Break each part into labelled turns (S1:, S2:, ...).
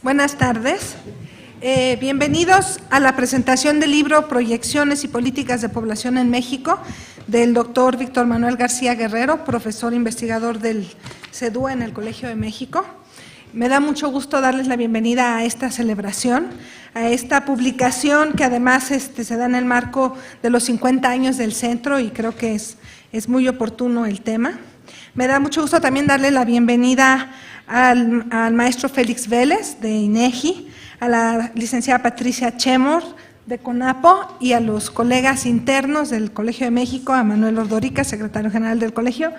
S1: Buenas tardes. Bienvenidos a la presentación del libro Proyecciones y Políticas de Población en México del doctor Víctor Manuel García Guerrero, profesor investigador del CEDUA en el Colegio de México. Me da mucho gusto darles la bienvenida a esta celebración, a esta publicación que además se da en el marco de los 50 años del centro y creo que es muy oportuno el tema. Me da mucho gusto también darle la bienvenida al maestro Félix Vélez de INEGI, a la licenciada Patricia Chemor de CONAPO y a los colegas internos del Colegio de México, a Manuel Ordorica, secretario general del colegio,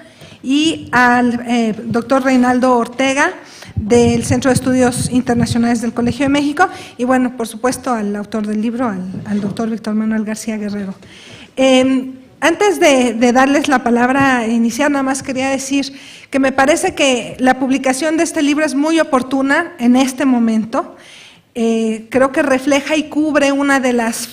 S1: y al doctor Reinaldo Ortega del Centro de Estudios Internacionales del Colegio de México y bueno, por supuesto al autor del libro, al doctor Víctor Manuel García Guerrero. Antes de darles la palabra inicial, nada más quería decir que me parece que la publicación de este libro es muy oportuna en este momento. Creo que refleja y cubre una de las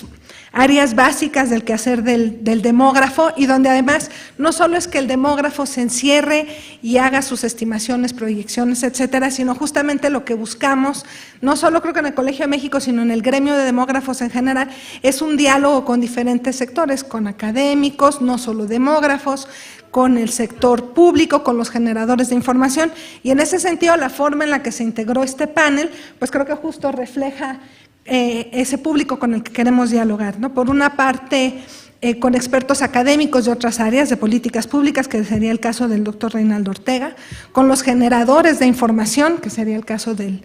S1: áreas básicas del quehacer del demógrafo y donde además no solo es que el demógrafo se encierre y haga sus estimaciones, proyecciones, etcétera, sino justamente lo que buscamos, no solo creo que en el Colegio de México, sino en el gremio de demógrafos en general, es un diálogo con diferentes sectores, con académicos, no solo demógrafos, con el sector público, con los generadores de información y en ese sentido la forma en la que se integró este panel, pues creo que justo refleja ese público con el que queremos dialogar, ¿no? Por una parte, con expertos académicos de otras áreas de políticas públicas, que sería el caso del doctor Reinaldo Ortega, con los generadores de información, que sería el caso del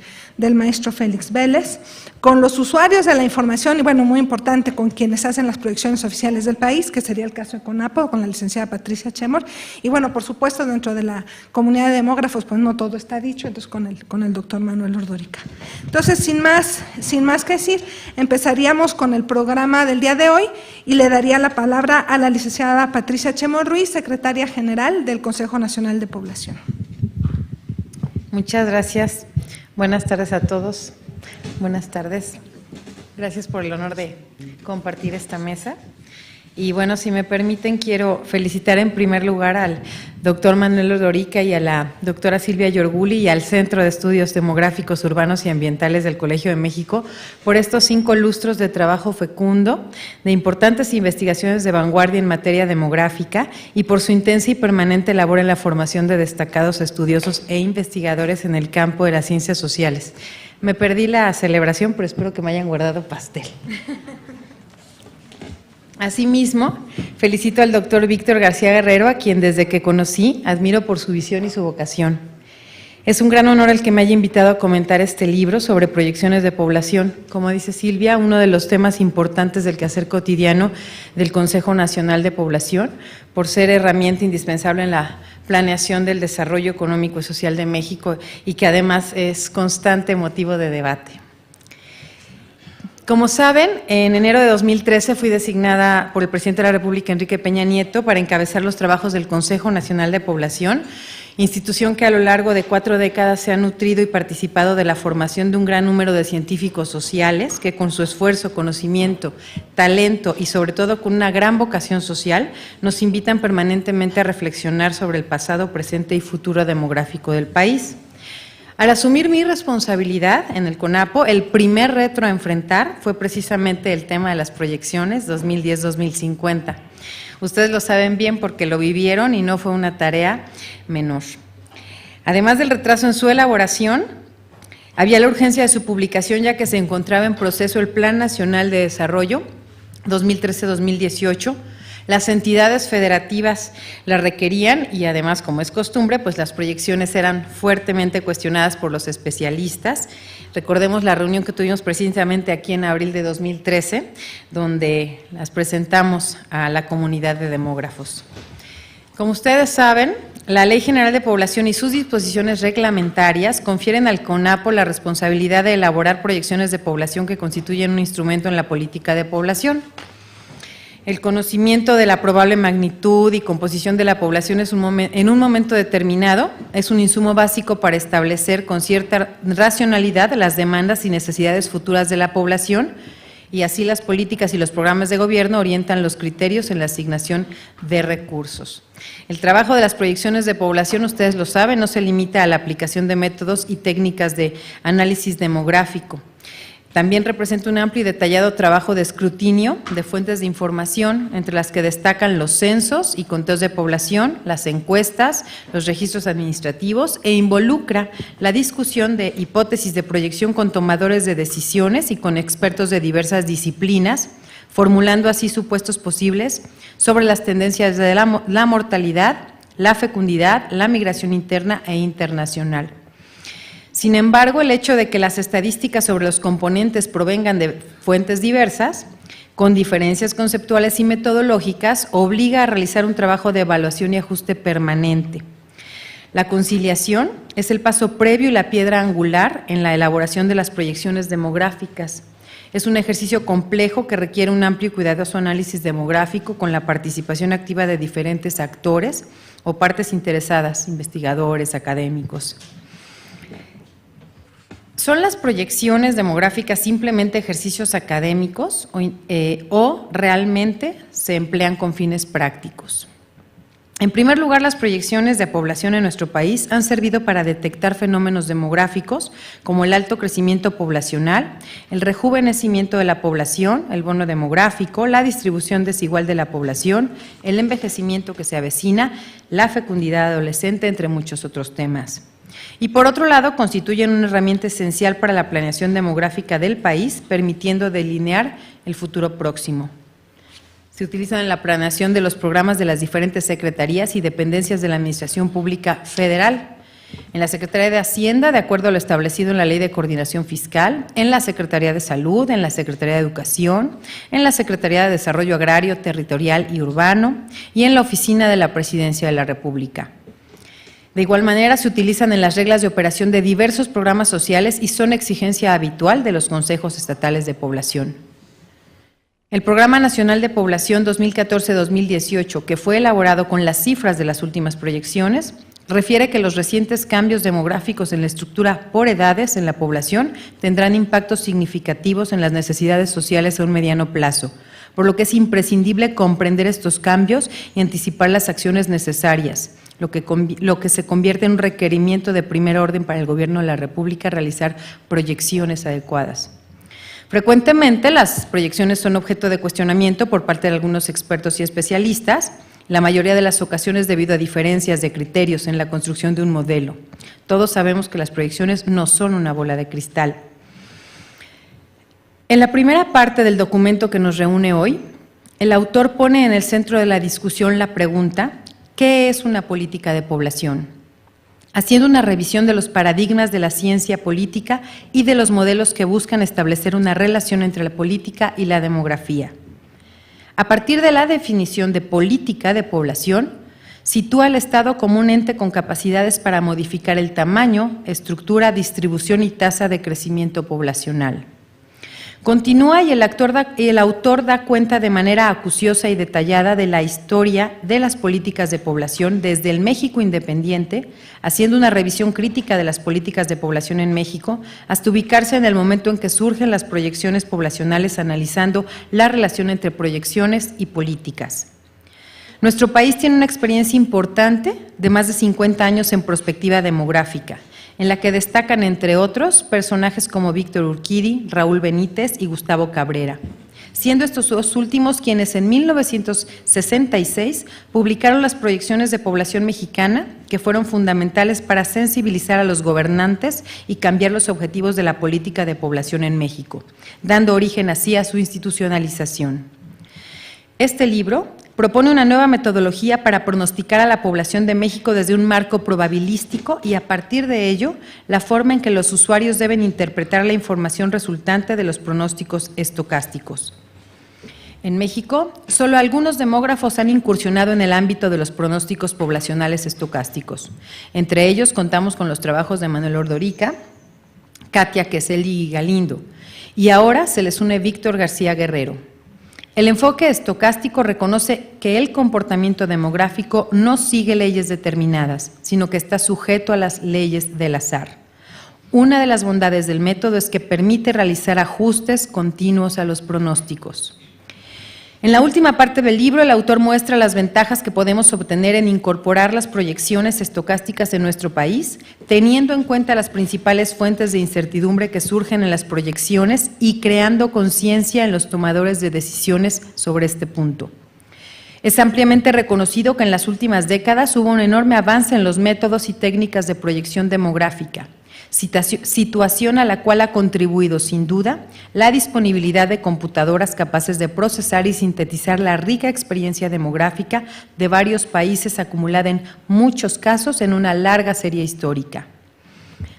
S1: maestro Félix Vélez, con los usuarios de la información y, bueno, muy importante, con quienes hacen las proyecciones oficiales del país, que sería el caso de CONAPO, con la licenciada Patricia Chemor, y, bueno, por supuesto, dentro de la comunidad de demógrafos, pues no todo está dicho, entonces con el doctor Manuel Ordorica. Entonces, sin más que decir, empezaríamos con el programa del día de hoy y le daría la palabra a la licenciada Patricia Chemor Ruiz, secretaria general del Consejo Nacional de Población.
S2: Muchas gracias. Buenas tardes a todos. Buenas tardes. Gracias por el honor de compartir esta mesa. Y bueno, si me permiten, quiero felicitar en primer lugar al doctor Manuel Ordorica y a la doctora Silvia Yorguli y al Centro de Estudios Demográficos Urbanos y Ambientales del Colegio de México por estos 5 lustros de trabajo fecundo, de importantes investigaciones de vanguardia en materia demográfica y por su intensa y permanente labor en la formación de destacados estudiosos e investigadores en el campo de las ciencias sociales. Me perdí la celebración, pero espero que me hayan guardado pastel. Asimismo, felicito al doctor Víctor García Guerrero, a quien desde que conocí admiro por su visión y su vocación. Es un gran honor el que me haya invitado a comentar este libro sobre proyecciones de población. Como dice Silvia, uno de los temas importantes del quehacer cotidiano del Consejo Nacional de Población, por ser herramienta indispensable en la planeación del desarrollo económico y social de México y que además es constante motivo de debate. Como saben, en enero de 2013 fui designada por el presidente de la República, Enrique Peña Nieto, para encabezar los trabajos del Consejo Nacional de Población, institución que a lo largo de 4 décadas se ha nutrido y participado de la formación de un gran número de científicos sociales que con su esfuerzo, conocimiento, talento y sobre todo con una gran vocación social nos invitan permanentemente a reflexionar sobre el pasado, presente y futuro demográfico del país. Al asumir mi responsabilidad en el CONAPO, el primer reto a enfrentar fue precisamente el tema de las proyecciones 2010-2050. Ustedes lo saben bien porque lo vivieron y no fue una tarea menor. Además del retraso en su elaboración, había la urgencia de su publicación ya que se encontraba en proceso el Plan Nacional de Desarrollo 2013-2018. Las entidades federativas la requerían y además, como es costumbre, pues las proyecciones eran fuertemente cuestionadas por los especialistas. Recordemos la reunión que tuvimos precisamente aquí en abril de 2013, donde las presentamos a la comunidad de demógrafos. Como ustedes saben, la Ley General de Población y sus disposiciones reglamentarias confieren al CONAPO la responsabilidad de elaborar proyecciones de población que constituyen un instrumento en la política de población. El conocimiento de la probable magnitud y composición de la población en un momento determinado es un insumo básico para establecer con cierta racionalidad las demandas y necesidades futuras de la población y así las políticas y los programas de gobierno orientan los criterios en la asignación de recursos. El trabajo de las proyecciones de población, ustedes lo saben, no se limita a la aplicación de métodos y técnicas de análisis demográfico. También representa un amplio y detallado trabajo de escrutinio de fuentes de información, entre las que destacan los censos y conteos de población, las encuestas, los registros administrativos, e involucra la discusión de hipótesis de proyección con tomadores de decisiones y con expertos de diversas disciplinas, formulando así supuestos posibles sobre las tendencias de la mortalidad, la fecundidad, la migración interna e internacional. Sin embargo, el hecho de que las estadísticas sobre los componentes provengan de fuentes diversas, con diferencias conceptuales y metodológicas, obliga a realizar un trabajo de evaluación y ajuste permanente. La conciliación es el paso previo y la piedra angular en la elaboración de las proyecciones demográficas. Es un ejercicio complejo que requiere un amplio y cuidadoso análisis demográfico con la participación activa de diferentes actores o partes interesadas, investigadores, académicos. ¿Son las proyecciones demográficas simplemente ejercicios académicos o realmente se emplean con fines prácticos? En primer lugar, las proyecciones de población en nuestro país han servido para detectar fenómenos demográficos como el alto crecimiento poblacional, el rejuvenecimiento de la población, el bono demográfico, la distribución desigual de la población, el envejecimiento que se avecina, la fecundidad adolescente, entre muchos otros temas. Y por otro lado, constituyen una herramienta esencial para la planeación demográfica del país, permitiendo delinear el futuro próximo. Se utilizan en la planeación de los programas de las diferentes secretarías y dependencias de la Administración Pública Federal, en la Secretaría de Hacienda, de acuerdo a lo establecido en la Ley de Coordinación Fiscal, en la Secretaría de Salud, en la Secretaría de Educación, en la Secretaría de Desarrollo Agrario, Territorial y Urbano y en la Oficina de la Presidencia de la República. De igual manera, se utilizan en las reglas de operación de diversos programas sociales y son exigencia habitual de los consejos estatales de población. El Programa Nacional de Población 2014-2018, que fue elaborado con las cifras de las últimas proyecciones, refiere que los recientes cambios demográficos en la estructura por edades en la población tendrán impactos significativos en las necesidades sociales a un mediano plazo, por lo que es imprescindible comprender estos cambios y anticipar las acciones necesarias, lo que se convierte en un requerimiento de primer orden para el Gobierno de la República realizar proyecciones adecuadas. Frecuentemente las proyecciones son objeto de cuestionamiento por parte de algunos expertos y especialistas, la mayoría de las ocasiones debido a diferencias de criterios en la construcción de un modelo. Todos sabemos que las proyecciones no son una bola de cristal. En la primera parte del documento que nos reúne hoy, el autor pone en el centro de la discusión la pregunta: ¿qué es una política de población? Haciendo una revisión de los paradigmas de la ciencia política y de los modelos que buscan establecer una relación entre la política y la demografía. A partir de la definición de política de población, sitúa al Estado como un ente con capacidades para modificar el tamaño, estructura, distribución y tasa de crecimiento poblacional. Continúa y el autor da cuenta de manera acuciosa y detallada de la historia de las políticas de población desde el México independiente, haciendo una revisión crítica de las políticas de población en México, hasta ubicarse en el momento en que surgen las proyecciones poblacionales, analizando la relación entre proyecciones y políticas. Nuestro país tiene una experiencia importante de más de 50 años en perspectiva demográfica, en la que destacan, entre otros, personajes como Víctor Urquidi, Raúl Benítez y Gustavo Cabrera, siendo estos dos últimos quienes en 1966 publicaron las proyecciones de población mexicana, que fueron fundamentales para sensibilizar a los gobernantes y cambiar los objetivos de la política de población en México, dando origen así a su institucionalización. Este libro propone una nueva metodología para pronosticar a la población de México desde un marco probabilístico y, a partir de ello, la forma en que los usuarios deben interpretar la información resultante de los pronósticos estocásticos. En México, solo algunos demógrafos han incursionado en el ámbito de los pronósticos poblacionales estocásticos. Entre ellos contamos con los trabajos de Manuel Ordorica, Katia Queseli y Galindo, y ahora se les une Víctor García Guerrero. El enfoque estocástico reconoce que el comportamiento demográfico no sigue leyes determinadas, sino que está sujeto a las leyes del azar. Una de las bondades del método es que permite realizar ajustes continuos a los pronósticos. En la última parte del libro, el autor muestra las ventajas que podemos obtener en incorporar las proyecciones estocásticas en nuestro país, teniendo en cuenta las principales fuentes de incertidumbre que surgen en las proyecciones y creando conciencia en los tomadores de decisiones sobre este punto. Es ampliamente reconocido que en las últimas décadas hubo un enorme avance en los métodos y técnicas de proyección demográfica, situación a la cual ha contribuido, sin duda, la disponibilidad de computadoras capaces de procesar y sintetizar la rica experiencia demográfica de varios países acumulada en muchos casos en una larga serie histórica.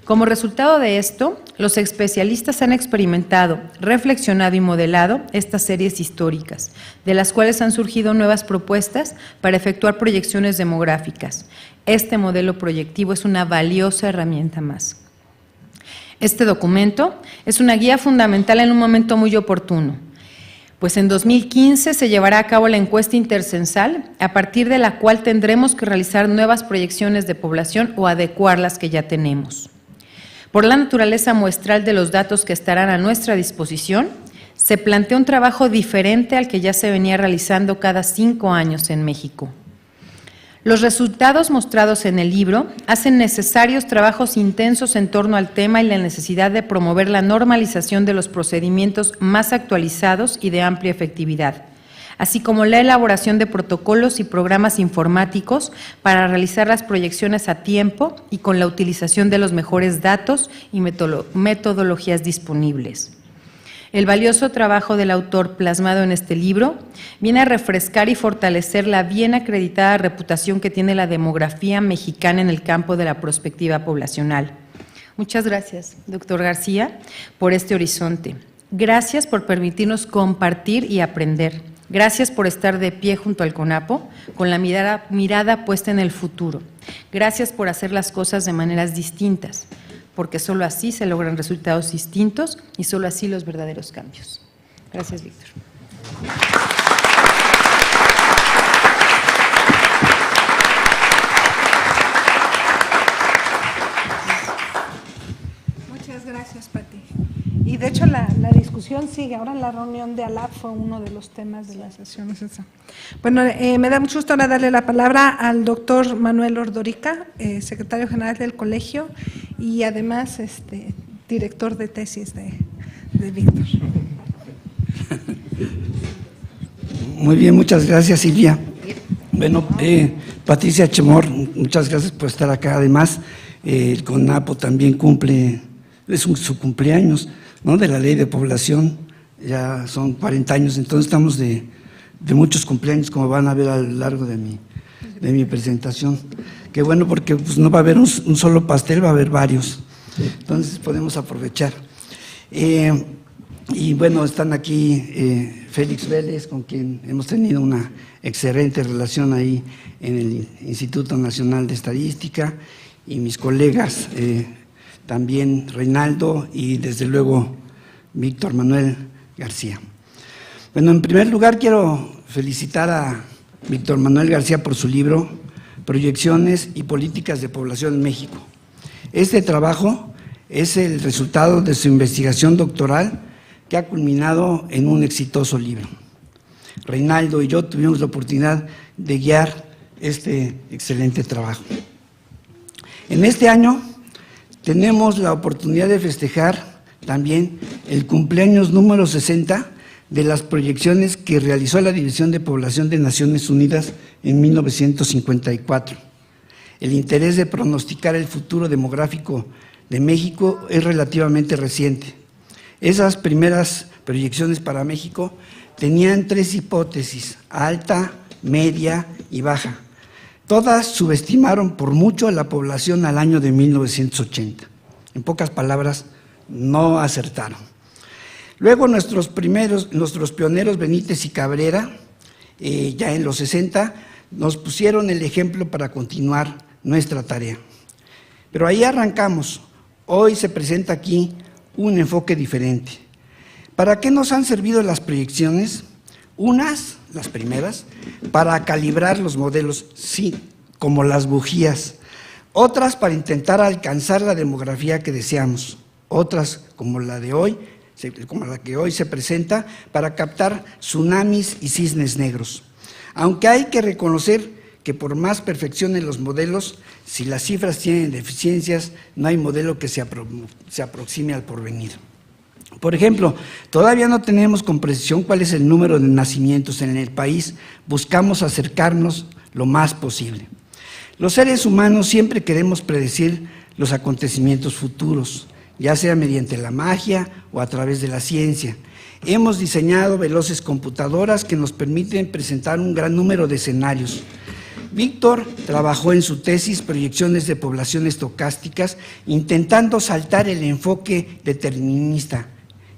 S2: Como resultado de esto, los especialistas han experimentado, reflexionado y modelado estas series históricas, de las cuales han surgido nuevas propuestas para efectuar proyecciones demográficas. Este modelo proyectivo es una valiosa herramienta más. Este documento es una guía fundamental en un momento muy oportuno, pues en 2015 se llevará a cabo la encuesta intercensal, a partir de la cual tendremos que realizar nuevas proyecciones de población o adecuar las que ya tenemos. Por la naturaleza muestral de los datos que estarán a nuestra disposición, se plantea un trabajo diferente al que ya se venía realizando cada 5 años en México. Los resultados mostrados en el libro hacen necesarios trabajos intensos en torno al tema y la necesidad de promover la normalización de los procedimientos más actualizados y de amplia efectividad, así como la elaboración de protocolos y programas informáticos para realizar las proyecciones a tiempo y con la utilización de los mejores datos y metodologías disponibles. El valioso trabajo del autor plasmado en este libro viene a refrescar y fortalecer la bien acreditada reputación que tiene la demografía mexicana en el campo de la prospectiva poblacional. Muchas gracias, doctor García, por este horizonte. Gracias por permitirnos compartir y aprender. Gracias por estar de pie junto al CONAPO, con la mirada puesta en el futuro. Gracias por hacer las cosas de maneras distintas, porque solo así se logran resultados distintos y solo así los verdaderos cambios. Gracias, Víctor.
S1: Muchas gracias, Pati. Y de hecho la discusión sigue. Ahora la reunión de ALAP fue uno de los temas de las sesiones. Bueno, me da mucho gusto ahora darle la palabra al doctor Manuel Ordorica, secretario general del colegio y además director de tesis de Víctor.
S3: Muy bien, muchas gracias, Silvia. Bueno, Patricia Chemor, muchas gracias por estar acá. Además, el CONAPO también cumple, es su cumpleaños, ¿no?, de la Ley de Población, ya son 40 años, entonces estamos de muchos cumpleaños, como van a ver a lo largo de mi presentación. Qué bueno, porque pues, no va a haber un solo pastel, va a haber varios, entonces podemos aprovechar. Y bueno, están aquí Félix Vélez, con quien hemos tenido una excelente relación ahí en el Instituto Nacional de Estadística, y mis colegas, también Reinaldo y desde luego Víctor Manuel García. Bueno, en primer lugar quiero felicitar a Víctor Manuel García por su libro Proyecciones y Políticas de Población en México. Este trabajo es el resultado de su investigación doctoral que ha culminado en un exitoso libro. Reinaldo y yo tuvimos la oportunidad de guiar este excelente trabajo. En este año tenemos la oportunidad de festejar también el cumpleaños número 60 de las proyecciones que realizó la División de Población de Naciones Unidas en 1954. El interés de pronosticar el futuro demográfico de México es relativamente reciente. Esas primeras proyecciones para México tenían 3 hipótesis: alta, media y baja. Todas subestimaron por mucho a la población al año de 1980. En pocas palabras, no acertaron. Luego nuestros pioneros Benítez y Cabrera, ya en los 60, nos pusieron el ejemplo para continuar nuestra tarea. Pero ahí arrancamos. Hoy se presenta aquí un enfoque diferente. ¿Para qué nos han servido las proyecciones? Unas, las primeras, para calibrar los modelos, sí, como las bujías. Otras para intentar alcanzar la demografía que deseamos. Otras, como la de hoy, como la que hoy se presenta, para captar tsunamis y cisnes negros. Aunque hay que reconocer que por más perfeccionen los modelos, si las cifras tienen deficiencias, no hay modelo que se aproxime al porvenir. Por ejemplo, todavía no tenemos con precisión cuál es el número de nacimientos en el país, buscamos acercarnos lo más posible. Los seres humanos siempre queremos predecir los acontecimientos futuros, ya sea mediante la magia o a través de la ciencia. Hemos diseñado veloces computadoras que nos permiten presentar un gran número de escenarios. Víctor trabajó en su tesis Proyecciones de población estocásticas, intentando saltar el enfoque determinista,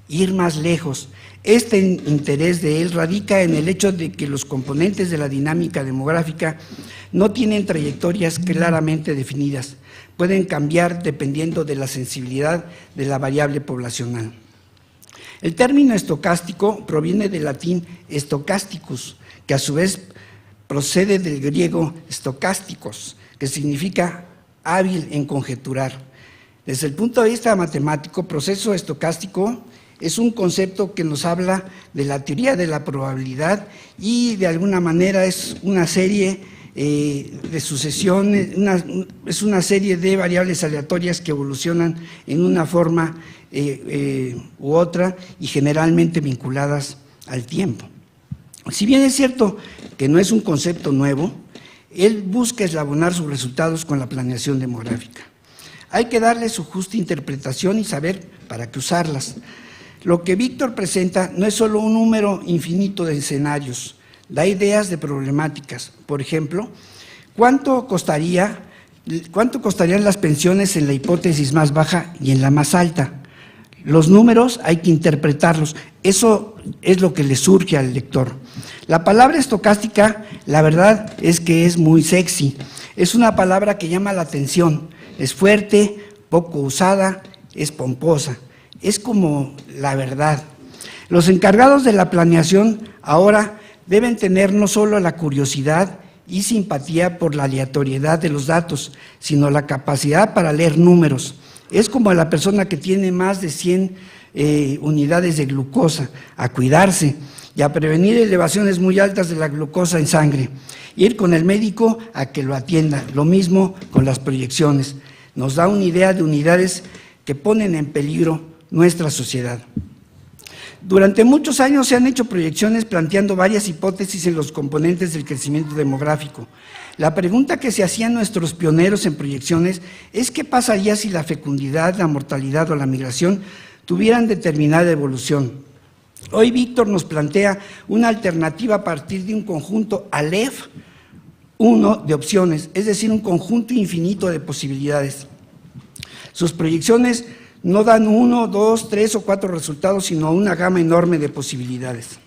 S3: ir más lejos. Este interés de él radica en el hecho de que los componentes de la dinámica demográfica no tienen trayectorias claramente definidas, pueden cambiar dependiendo de la sensibilidad de la variable poblacional. El término estocástico proviene del latín stokasticus, que a su vez procede del griego stokásticos, que significa hábil en conjeturar. Desde el punto de vista matemático, proceso estocástico es un concepto que nos habla de la teoría de la probabilidad y de alguna manera es una serie de sucesiones, es una serie de variables aleatorias que evolucionan en una forma u otra y generalmente vinculadas al tiempo. Si bien es cierto que no es un concepto nuevo, él busca eslabonar sus resultados con la planeación demográfica. Hay que darle su justa interpretación y saber para qué usarlas. Lo que Víctor presenta no es solo un número infinito de escenarios, da ideas de problemáticas. Por ejemplo, ¿cuánto costarían las pensiones en la hipótesis más baja y en la más alta? Los números hay que interpretarlos, eso es lo que le surge al lector. La palabra estocástica, la verdad es que es muy sexy, es una palabra que llama la atención, es fuerte, poco usada, es pomposa, es como la verdad. Los encargados de la planeación ahora deben tener no solo la curiosidad y simpatía por la aleatoriedad de los datos, sino la capacidad para leer números. Es como la persona que tiene más de 100 unidades de glucosa, a cuidarse y a prevenir elevaciones muy altas de la glucosa en sangre. Ir con el médico a que lo atienda, lo mismo con las proyecciones. Nos da una idea de unidades que ponen en peligro nuestra sociedad. Durante muchos años se han hecho proyecciones planteando varias hipótesis en los componentes del crecimiento demográfico. La pregunta que se hacían nuestros pioneros en proyecciones es ¿qué pasaría si la fecundidad, la mortalidad o la migración tuvieran determinada evolución? Hoy Víctor nos plantea una alternativa a partir de un conjunto Aleph 1 de opciones, es decir, un conjunto infinito de posibilidades. Sus proyecciones no dan 1, 2, 3 o 4 resultados, sino una gama enorme de posibilidades.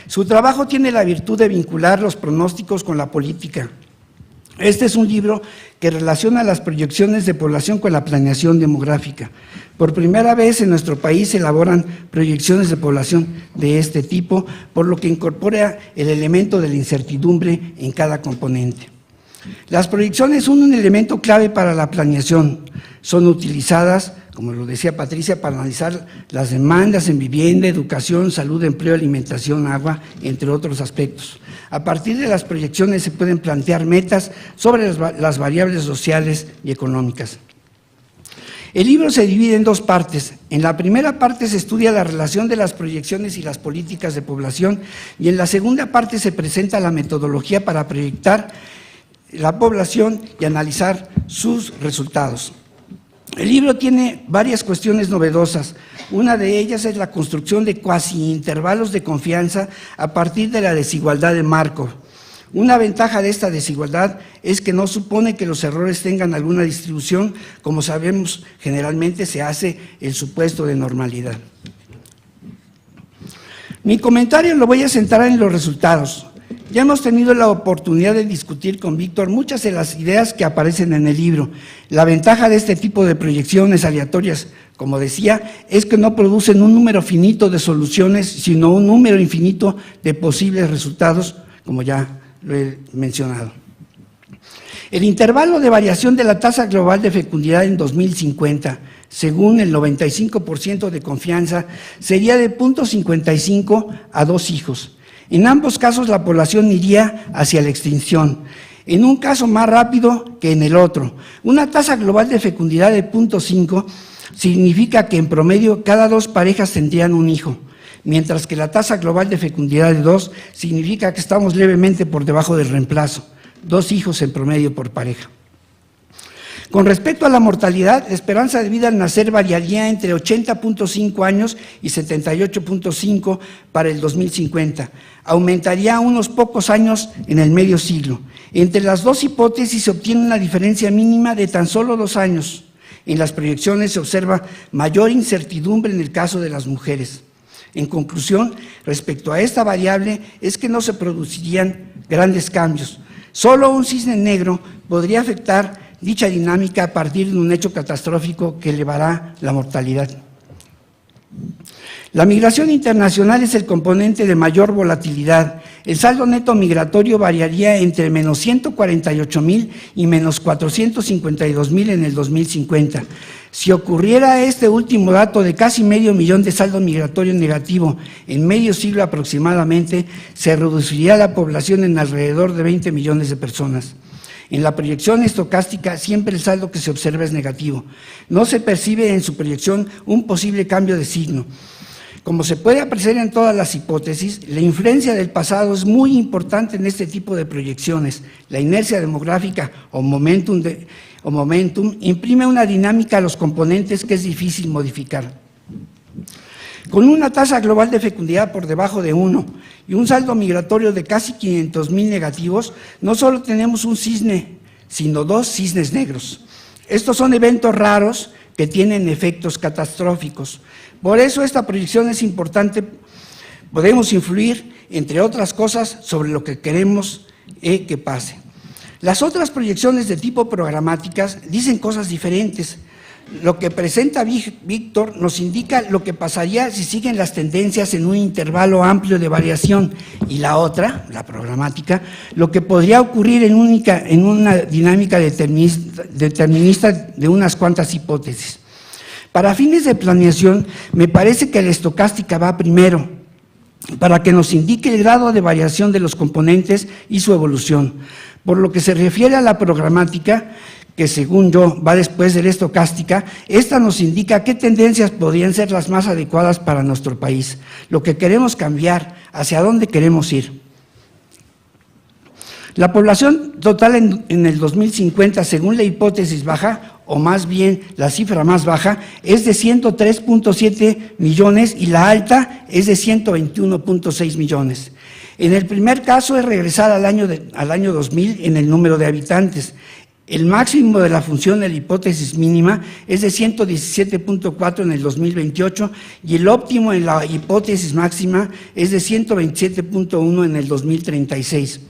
S3: Su trabajo tiene la virtud de vincular los pronósticos con la política. Este es un libro que relaciona las proyecciones de población con la planeación demográfica. Por primera vez en nuestro país se elaboran proyecciones de población de este tipo, por lo que incorpora el elemento de la incertidumbre en cada componente. Las proyecciones son un elemento clave para la planeación. Son utilizadas, como lo decía Patricia, para analizar las demandas en vivienda, educación, salud, empleo, alimentación, agua, entre otros aspectos. A partir de las proyecciones se pueden plantear metas sobre las variables sociales y económicas. El libro se divide en dos partes. En la primera parte se estudia la relación de las proyecciones y las políticas de población, y en la segunda parte se presenta la metodología para proyectar la población y analizar sus resultados. El libro tiene varias cuestiones novedosas. Una de ellas es la construcción de cuasi intervalos de confianza a partir de la desigualdad de Markov. Una ventaja de esta desigualdad es que no supone que los errores tengan alguna distribución, como sabemos generalmente se hace el supuesto de normalidad. Mi comentario lo voy a centrar en los resultados. Ya hemos tenido la oportunidad de discutir con Víctor muchas de las ideas que aparecen en el libro. La ventaja de este tipo de proyecciones aleatorias, como decía, es que no producen un número finito de soluciones, sino un número infinito de posibles resultados, como ya lo he mencionado. El intervalo de variación de la tasa global de fecundidad en 2050 según el 95% de confianza, sería de 0.55 a 2 hijos. En ambos casos la población iría hacia la extinción, en un caso más rápido que en el otro. Una tasa global de fecundidad de 0.5 significa que en promedio cada 2 parejas tendrían un hijo, mientras que la tasa global de fecundidad de 2 significa que estamos levemente por debajo del reemplazo, 2 hijos en promedio por pareja. Con respecto a la mortalidad, la esperanza de vida al nacer variaría entre 80.5 años y 78.5 para el 2050. Aumentaría unos pocos años en el medio siglo. Entre las dos hipótesis se obtiene una diferencia mínima de tan solo 2 años. En las proyecciones se observa mayor incertidumbre en el caso de las mujeres. En conclusión, respecto a esta variable, es que no se producirían grandes cambios. Solo un cisne negro podría afectar dicha dinámica a partir de un hecho catastrófico que elevará la mortalidad. La migración internacional es el componente de mayor volatilidad. El saldo neto migratorio variaría entre menos 148,000 y menos 452,000 en el 2050. Si ocurriera este último dato de casi 500,000 de saldo migratorio negativo en medio siglo aproximadamente, se reduciría la población en alrededor de 20 millones de personas. En la proyección estocástica siempre el saldo que se observa es negativo. No se percibe en su proyección un posible cambio de signo. Como se puede apreciar en todas las hipótesis, la influencia del pasado es muy importante en este tipo de proyecciones. La inercia demográfica o momentum imprime una dinámica a los componentes que es difícil modificar. Con una tasa global de fecundidad por debajo de 1 y un saldo migratorio de casi 500,000 negativos, no solo tenemos un cisne, sino 2 cisnes negros. Estos son eventos raros que tienen efectos catastróficos. Por eso esta proyección es importante. Podemos influir, entre otras cosas, sobre lo que queremos que pase. Las otras proyecciones de tipo programáticas dicen cosas diferentes. Lo que presenta Víctor nos indica lo que pasaría si siguen las tendencias en un intervalo amplio de variación, y la otra, la programática, lo que podría ocurrir en una dinámica determinista de unas cuantas hipótesis. Para fines de planeación, me parece que la estocástica va primero, para que nos indique el grado de variación de los componentes y su evolución. Por lo que se refiere a la programática, que según yo va después de la estocástica, esta nos indica qué tendencias podrían ser las más adecuadas para nuestro país, lo que queremos cambiar, hacia dónde queremos ir. La población total en el 2050, según la hipótesis baja, o más bien la cifra más baja, es de 103.7 millones y la alta es de 121.6 millones. En el primer caso es regresar al año 2000 en el número de habitantes. El máximo de la función de la hipótesis mínima es de 117.4 en el 2028 y el óptimo en la hipótesis máxima es de 127.1 en el 2036.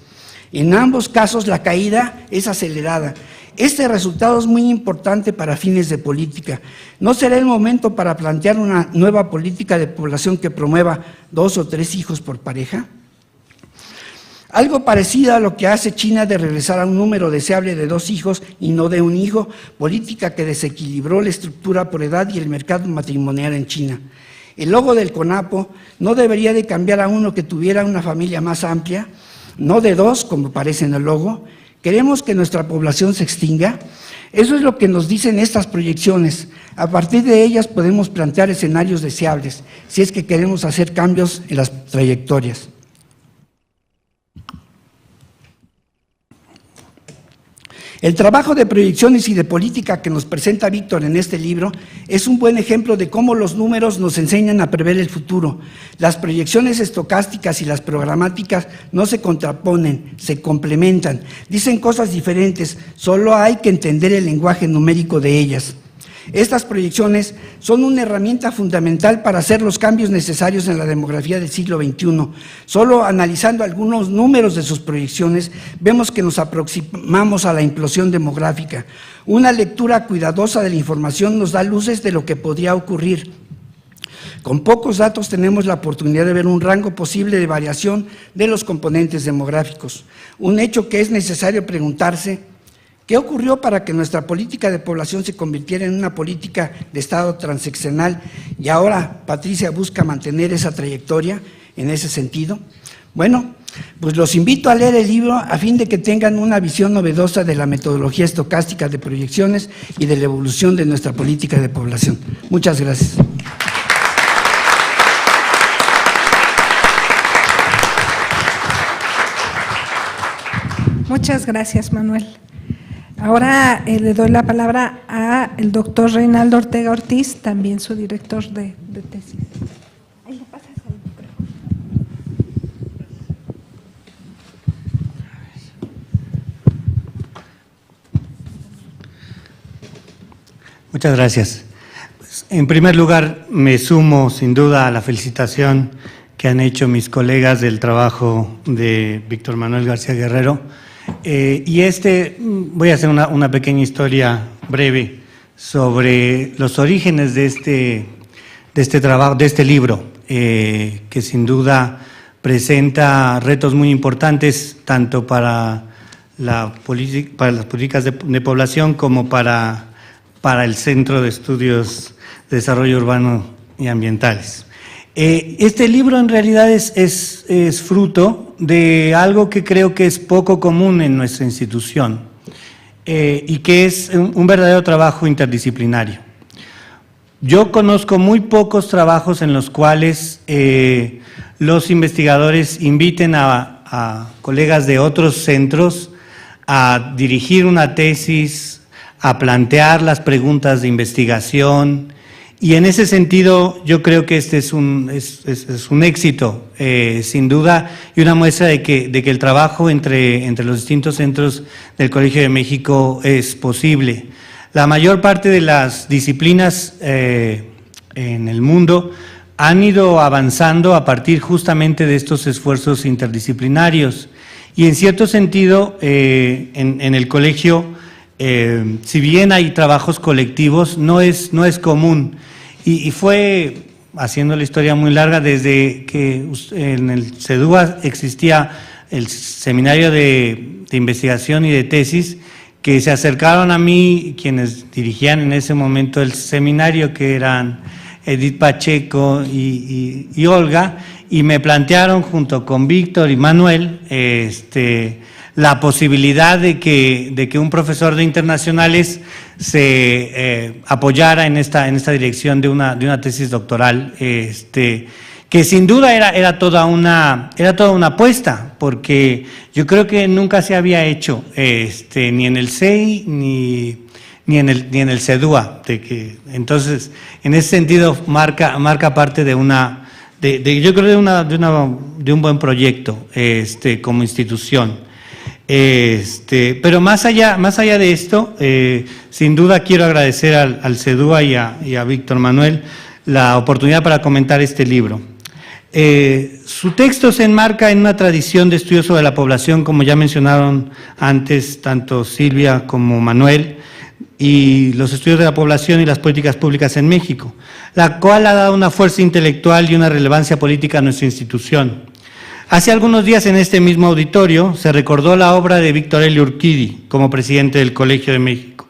S3: En ambos casos la caída es acelerada. Este resultado es muy importante para fines de política. ¿No será el momento para plantear una nueva política de población que promueva 2 o 3 hijos por pareja? Algo parecido a lo que hace China de regresar a un número deseable de 2 hijos y no de un hijo, política que desequilibró la estructura por edad y el mercado matrimonial en China. El logo del CONAPO no debería de cambiar a uno que tuviera una familia más amplia, no de 2 como parece en el logo. ¿Queremos que nuestra población se extinga? Eso es lo que nos dicen estas proyecciones. A partir de ellas podemos plantear escenarios deseables, si es que queremos hacer cambios en las trayectorias. El trabajo de proyecciones y de política que nos presenta Víctor en este libro es un buen ejemplo de cómo los números nos enseñan a prever el futuro. Las proyecciones estocásticas y las programáticas no se contraponen, se complementan, dicen cosas diferentes, solo hay que entender el lenguaje numérico de ellas. Estas proyecciones son una herramienta fundamental para hacer los cambios necesarios en la demografía del siglo XXI. Solo analizando algunos números de sus proyecciones, vemos que nos aproximamos a la implosión demográfica. Una lectura cuidadosa de la información nos da luces de lo que podría ocurrir. Con pocos datos tenemos la oportunidad de ver un rango posible de variación de los componentes demográficos. Un hecho que es necesario preguntarse: ¿Qué ocurrió para que nuestra política de población se convirtiera en una política de Estado transeccional y ahora Patricia busca mantener esa trayectoria en ese sentido? Bueno, pues los invito a leer el libro a fin de que tengan una visión novedosa de la metodología estocástica de proyecciones y de la evolución de nuestra política de población. Muchas gracias.
S1: Muchas gracias, Manuel. Ahora le doy la palabra al doctor Reinaldo Ortega Ortiz, también su director de tesis. Ahí le pasas el micrófono.
S4: Muchas gracias. Pues, en primer lugar, me sumo sin duda a la felicitación que han hecho mis colegas del trabajo de Víctor Manuel García Guerrero. Voy a hacer una pequeña historia breve sobre los orígenes de este trabajo, de este libro, que sin duda presenta retos muy importantes tanto para las políticas de población como para el Centro de Estudios de Desarrollo Urbano y Ambientales. Este libro en realidad es fruto de algo que creo que es poco común en nuestra institución y que es un verdadero trabajo interdisciplinario. Yo conozco muy pocos trabajos en los cuales los investigadores inviten a colegas de otros centros a dirigir una tesis, a plantear las preguntas de investigación. Y en ese sentido, yo creo que este es un éxito, sin duda, y una muestra de que el trabajo entre los distintos centros del Colegio de México es posible. La mayor parte de las disciplinas en el mundo han ido avanzando a partir justamente de estos esfuerzos interdisciplinarios. Y en cierto sentido, en el colegio, si bien hay trabajos colectivos, no es común. Y fue, haciendo la historia muy larga, desde que en el CEDUA existía el seminario de investigación y de tesis, que se acercaron a mí quienes dirigían en ese momento el seminario, que eran Edith Pacheco y Olga, y me plantearon junto con Víctor y Manuel la posibilidad de que un profesor de internacionales se apoyara en esta dirección de una tesis doctoral, que sin duda era toda una apuesta, porque yo creo que nunca se había hecho ni en el CEI ni en el CEDUA, entonces en ese sentido marca parte de yo creo de un buen proyecto como institución. Pero más allá de esto, sin duda quiero agradecer al CEDUA y a Víctor Manuel la oportunidad para comentar este libro. Su texto se enmarca en una tradición de estudio sobre la población, como ya mencionaron antes tanto Silvia como Manuel, y los estudios de la población y las políticas públicas en México, la cual ha dado una fuerza intelectual y una relevancia política a nuestra institución. Hace algunos días en este mismo auditorio se recordó la obra de Víctor L. Urquidi como presidente del Colegio de México.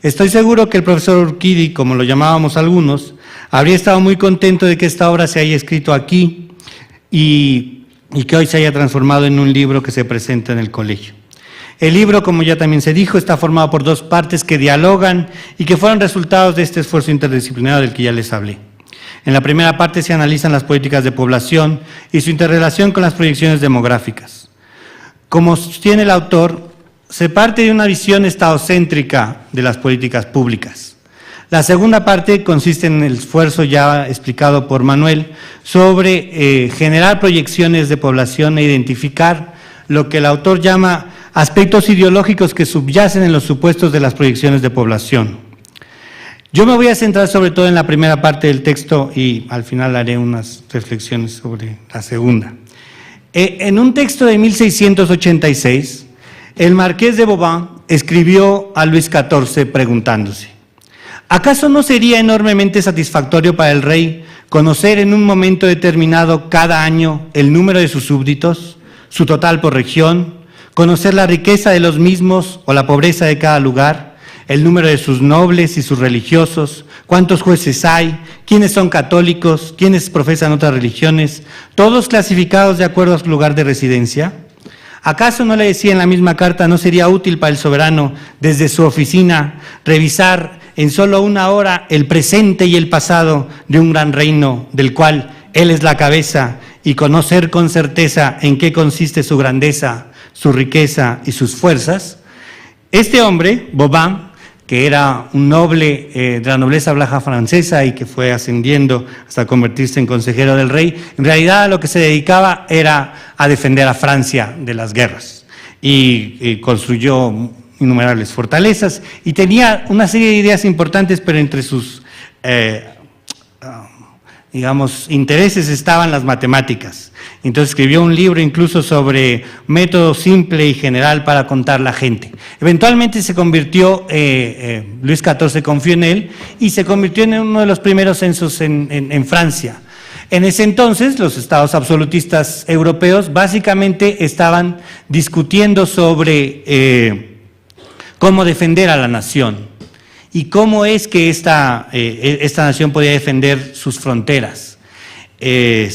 S4: Estoy seguro que el profesor Urquidi, como lo llamábamos algunos, habría estado muy contento de que esta obra se haya escrito aquí y que hoy se haya transformado en un libro que se presenta en el colegio. El libro, como ya también se dijo, está formado por dos partes que dialogan y que fueron resultados de este esfuerzo interdisciplinario del que ya les hablé. En la primera parte se analizan las políticas de población y su interrelación con las proyecciones demográficas. Como sostiene el autor, se parte de una visión estadocéntrica de las políticas públicas. La segunda parte consiste en el esfuerzo ya explicado por Manuel sobre generar proyecciones de población e identificar lo que el autor llama aspectos ideológicos que subyacen en los supuestos de las proyecciones de población. Yo me voy a centrar sobre todo en la primera parte del texto y al final haré unas reflexiones sobre la segunda. En un texto de 1686, el marqués de Vauban escribió a Luis XIV preguntándose: ¿acaso no sería enormemente satisfactorio para el rey conocer en un momento determinado cada año el número de sus súbditos, su total por región, conocer la riqueza de los mismos o la pobreza de cada lugar, el número de sus nobles y sus religiosos, cuántos jueces hay, quiénes son católicos, quiénes profesan otras religiones, todos clasificados de acuerdo a su lugar de residencia? ¿Acaso no le decía en la misma carta, no sería útil para el soberano desde su oficina revisar en solo 1 hora el presente y el pasado de un gran reino del cual él es la cabeza y conocer con certeza en qué consiste su grandeza, su riqueza y sus fuerzas? Este hombre, Vauban, que era un noble de la nobleza blanca francesa y que fue ascendiendo hasta convertirse en consejero del rey, en realidad a lo que se dedicaba era a defender a Francia de las guerras y construyó innumerables fortalezas y tenía una serie de ideas importantes, pero entre sus intereses estaban las matemáticas. Entonces escribió un libro incluso sobre método simple y general para contar la gente. Eventualmente se convirtió, Luis XIV confió en él y se convirtió en uno de los primeros censos en Francia. En ese entonces los estados absolutistas europeos básicamente estaban discutiendo sobre cómo defender a la nación y cómo es que esta nación podía defender sus fronteras. El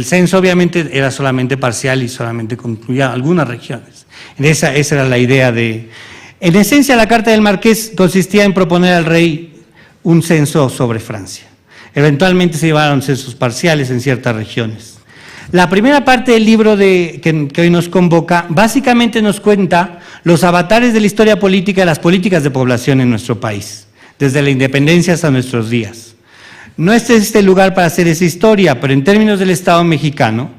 S4: censo obviamente era solamente parcial y solamente concluía algunas regiones. Esa era la idea de... En esencia, la Carta del Marqués consistía en proponer al rey un censo sobre Francia. Eventualmente se llevaron censos parciales en ciertas regiones. La primera parte del libro que hoy nos convoca básicamente nos cuenta los avatares de la historia política y las políticas de población en nuestro país, desde la independencia hasta nuestros días. No es este lugar para hacer esa historia, pero en términos del Estado mexicano,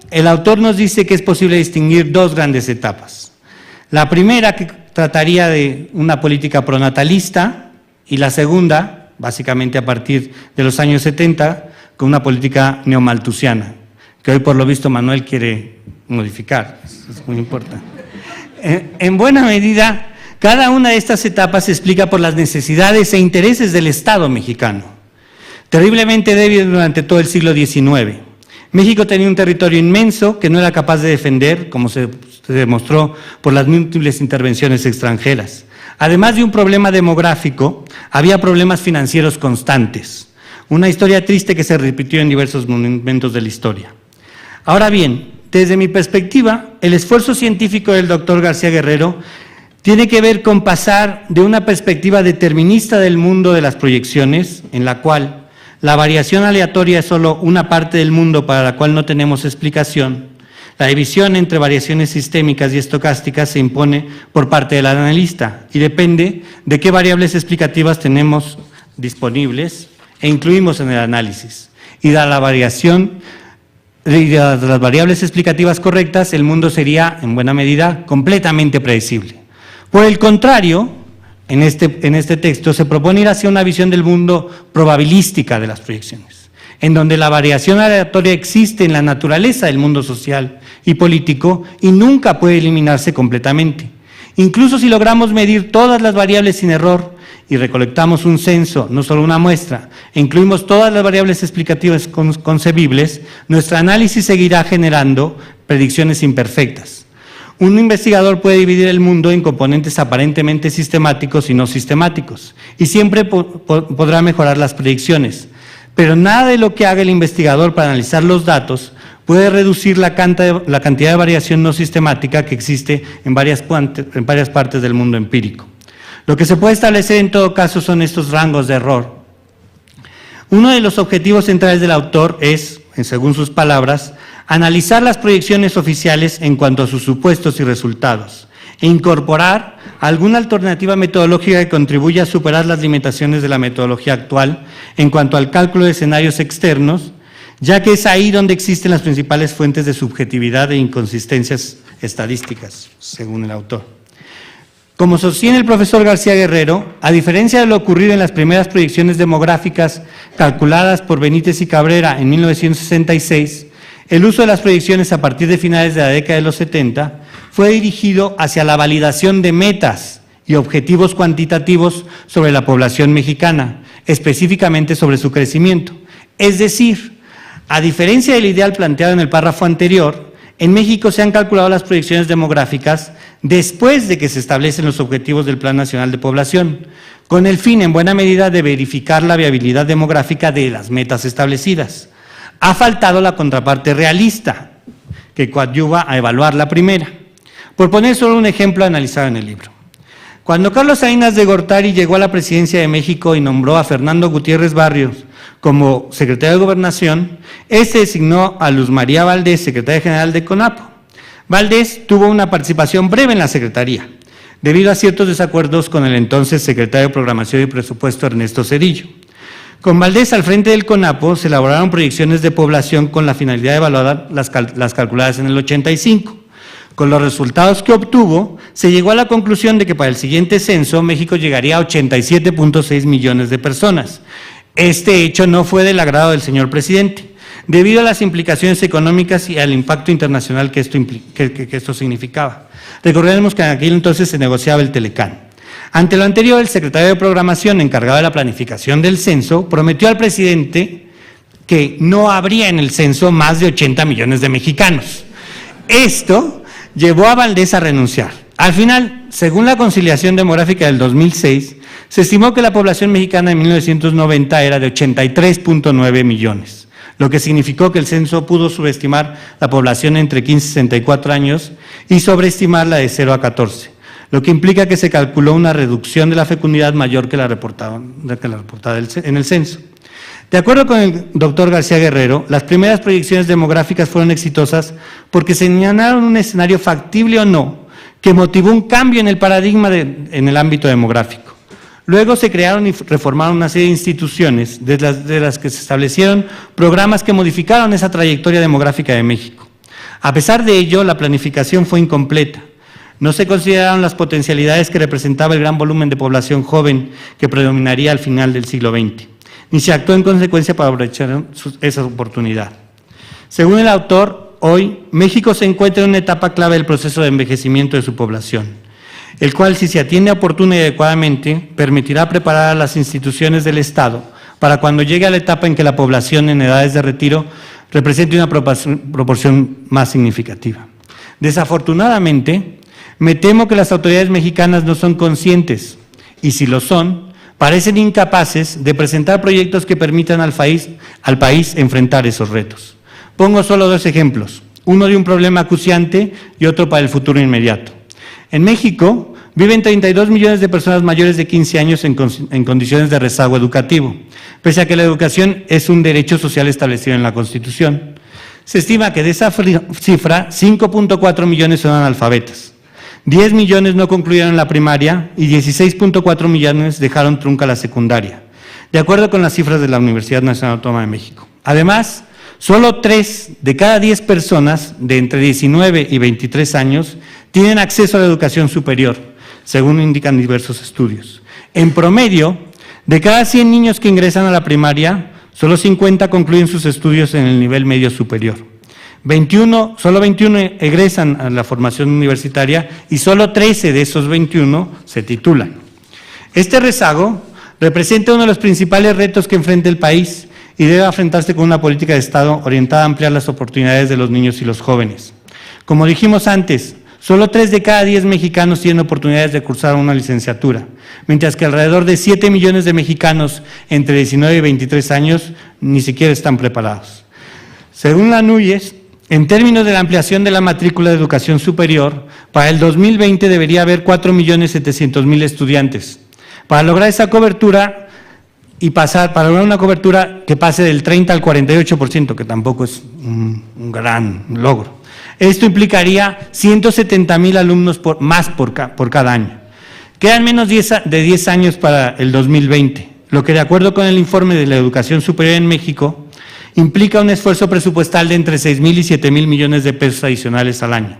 S4: el autor nos dice que es posible distinguir 2 grandes etapas. La primera, que trataría de una política pronatalista, y la segunda, básicamente a partir de los años 70, con una política neomalthusiana, que hoy por lo visto Manuel quiere modificar. Eso es muy importante. En buena medida, cada una de estas etapas se explica por las necesidades e intereses del Estado mexicano. Terriblemente débil durante todo el siglo XIX. México tenía un territorio inmenso que no era capaz de defender, como se demostró por las múltiples intervenciones extranjeras. Además de un problema demográfico, había problemas financieros constantes. Una historia triste que se repitió en diversos momentos de la historia. Ahora bien, desde mi perspectiva, el esfuerzo científico del doctor García Guerrero tiene que ver con pasar de una perspectiva determinista del mundo de las proyecciones, en la cual la variación aleatoria es solo una parte del mundo para la cual no tenemos explicación. La división entre variaciones sistémicas y estocásticas se impone por parte del analista y depende de qué variables explicativas tenemos disponibles e incluimos en el análisis. Y dada la variación de las variables explicativas correctas, el mundo sería, en buena medida, completamente predecible. Por el contrario, en este texto se propone ir hacia una visión del mundo probabilística de las proyecciones, en donde la variación aleatoria existe en la naturaleza del mundo social y político y nunca puede eliminarse completamente. Incluso si logramos medir todas las variables sin error y recolectamos un censo, no solo una muestra, e incluimos todas las variables explicativas concebibles, nuestro análisis seguirá generando predicciones imperfectas. Un investigador puede dividir el mundo en componentes aparentemente sistemáticos y no sistemáticos, y siempre podrá mejorar las predicciones, pero nada de lo que haga el investigador para analizar los datos puede reducir la cantidad de variación no sistemática que existe en varias partes del mundo empírico. Lo que se puede establecer en todo caso son estos rangos de error. Uno de los objetivos centrales del autor es, según sus palabras, analizar las proyecciones oficiales en cuanto a sus supuestos y resultados e incorporar alguna alternativa metodológica que contribuya a superar las limitaciones de la metodología actual en cuanto al cálculo de escenarios externos, ya que es ahí donde existen las principales fuentes de subjetividad e inconsistencias estadísticas, según el autor. Como sostiene el profesor García Guerrero, a diferencia de lo ocurrido en las primeras proyecciones demográficas calculadas por Benítez y Cabrera en 1966, el uso de las proyecciones a partir de finales de la década de los 70 fue dirigido hacia la validación de metas y objetivos cuantitativos sobre la población mexicana, específicamente sobre su crecimiento. Es decir, a diferencia del ideal planteado en el párrafo anterior, en México se han calculado las proyecciones demográficas después de que se establecen los objetivos del Plan Nacional de Población, con el fin, en buena medida, de verificar la viabilidad demográfica de las metas establecidas. Ha faltado la contraparte realista, que coadyuva a evaluar la primera. Por poner solo un ejemplo analizado en el libro. Cuando Carlos Salinas de Gortari llegó a la presidencia de México y nombró a Fernando Gutiérrez Barrios como secretario de Gobernación, este designó a Luz María Valdés, secretaria general de CONAPO. Valdés tuvo una participación breve en la secretaría, debido a ciertos desacuerdos con el entonces secretario de Programación y Presupuesto, Ernesto Zedillo. Con Valdés al frente del CONAPO se elaboraron proyecciones de población con la finalidad de evaluar las calculadas en el 85. Con los resultados que obtuvo, se llegó a la conclusión de que para el siguiente censo México llegaría a 87.6 millones de personas. Este hecho no fue del agrado del señor presidente, debido a las implicaciones económicas y al impacto internacional que esto significaba. Recordemos que en aquel entonces se negociaba el Telecán. Ante lo anterior, el secretario de Programación, encargado de la planificación del censo, prometió al presidente que no habría en el censo más de 80 millones de mexicanos. Esto llevó a Valdés a renunciar. Al final, según la conciliación demográfica del 2006, se estimó que la población mexicana en 1990 era de 83.9 millones, lo que significó que el censo pudo subestimar la población entre 15 y 64 años y sobreestimar la de 0 a 14. Lo que implica que se calculó una reducción de la fecundidad mayor que la reportada en el censo. De acuerdo con el doctor García Guerrero, las primeras proyecciones demográficas fueron exitosas porque señalaron un escenario factible o no, que motivó un cambio en el paradigma en el ámbito demográfico. Luego se crearon y reformaron una serie de instituciones, de las que se establecieron programas que modificaron esa trayectoria demográfica de México. A pesar de ello, la planificación fue incompleta. No se consideraron las potencialidades que representaba el gran volumen de población joven que predominaría al final del siglo XX, ni se actuó en consecuencia para aprovechar esa oportunidad. Según el autor, hoy México se encuentra en una etapa clave del proceso de envejecimiento de su población, el cual, si se atiende oportuna y adecuadamente, permitirá preparar a las instituciones del Estado para cuando llegue a la etapa en que la población en edades de retiro represente una proporción más significativa. Desafortunadamente, me temo que las autoridades mexicanas no son conscientes, y si lo son, parecen incapaces de presentar proyectos que permitan al país enfrentar esos retos. Pongo solo dos ejemplos, uno de un problema acuciante y otro para el futuro inmediato. En México viven 32 millones de personas mayores de 15 años en condiciones de rezago educativo, pese a que la educación es un derecho social establecido en la Constitución. Se estima que de esa cifra, 5.4 millones son analfabetas. 10 millones no concluyeron la primaria y 16.4 millones dejaron trunca la secundaria, de acuerdo con las cifras de la Universidad Nacional Autónoma de México. Además, solo 3 de cada 10 personas de entre 19 y 23 años tienen acceso a la educación superior, según indican diversos estudios. En promedio, de cada 100 niños que ingresan a la primaria, solo 50 concluyen sus estudios en el nivel medio superior. Solo 21 egresan a la formación universitaria y solo 13 de esos 21 se titulan. Este rezago representa uno de los principales retos que enfrenta el país y debe enfrentarse con una política de Estado orientada a ampliar las oportunidades de los niños y los jóvenes. Como dijimos antes, solo 3 de cada 10 mexicanos tienen oportunidades de cursar una licenciatura, mientras que alrededor de 7 millones de mexicanos entre 19 y 23 años ni siquiera están preparados. Según la NUYES, en términos de la ampliación de la matrícula de educación superior, para el 2020 debería haber 4.700.000 estudiantes. Para lograr esa cobertura para lograr una cobertura que pase del 30 al 48%, que tampoco es un gran logro. Esto implicaría 170.000 alumnos más por cada año. Quedan menos de 10 años para el 2020, lo que de acuerdo con el informe de la educación superior en México, implica un esfuerzo presupuestal de entre 6.000 y 7.000 millones de pesos adicionales al año.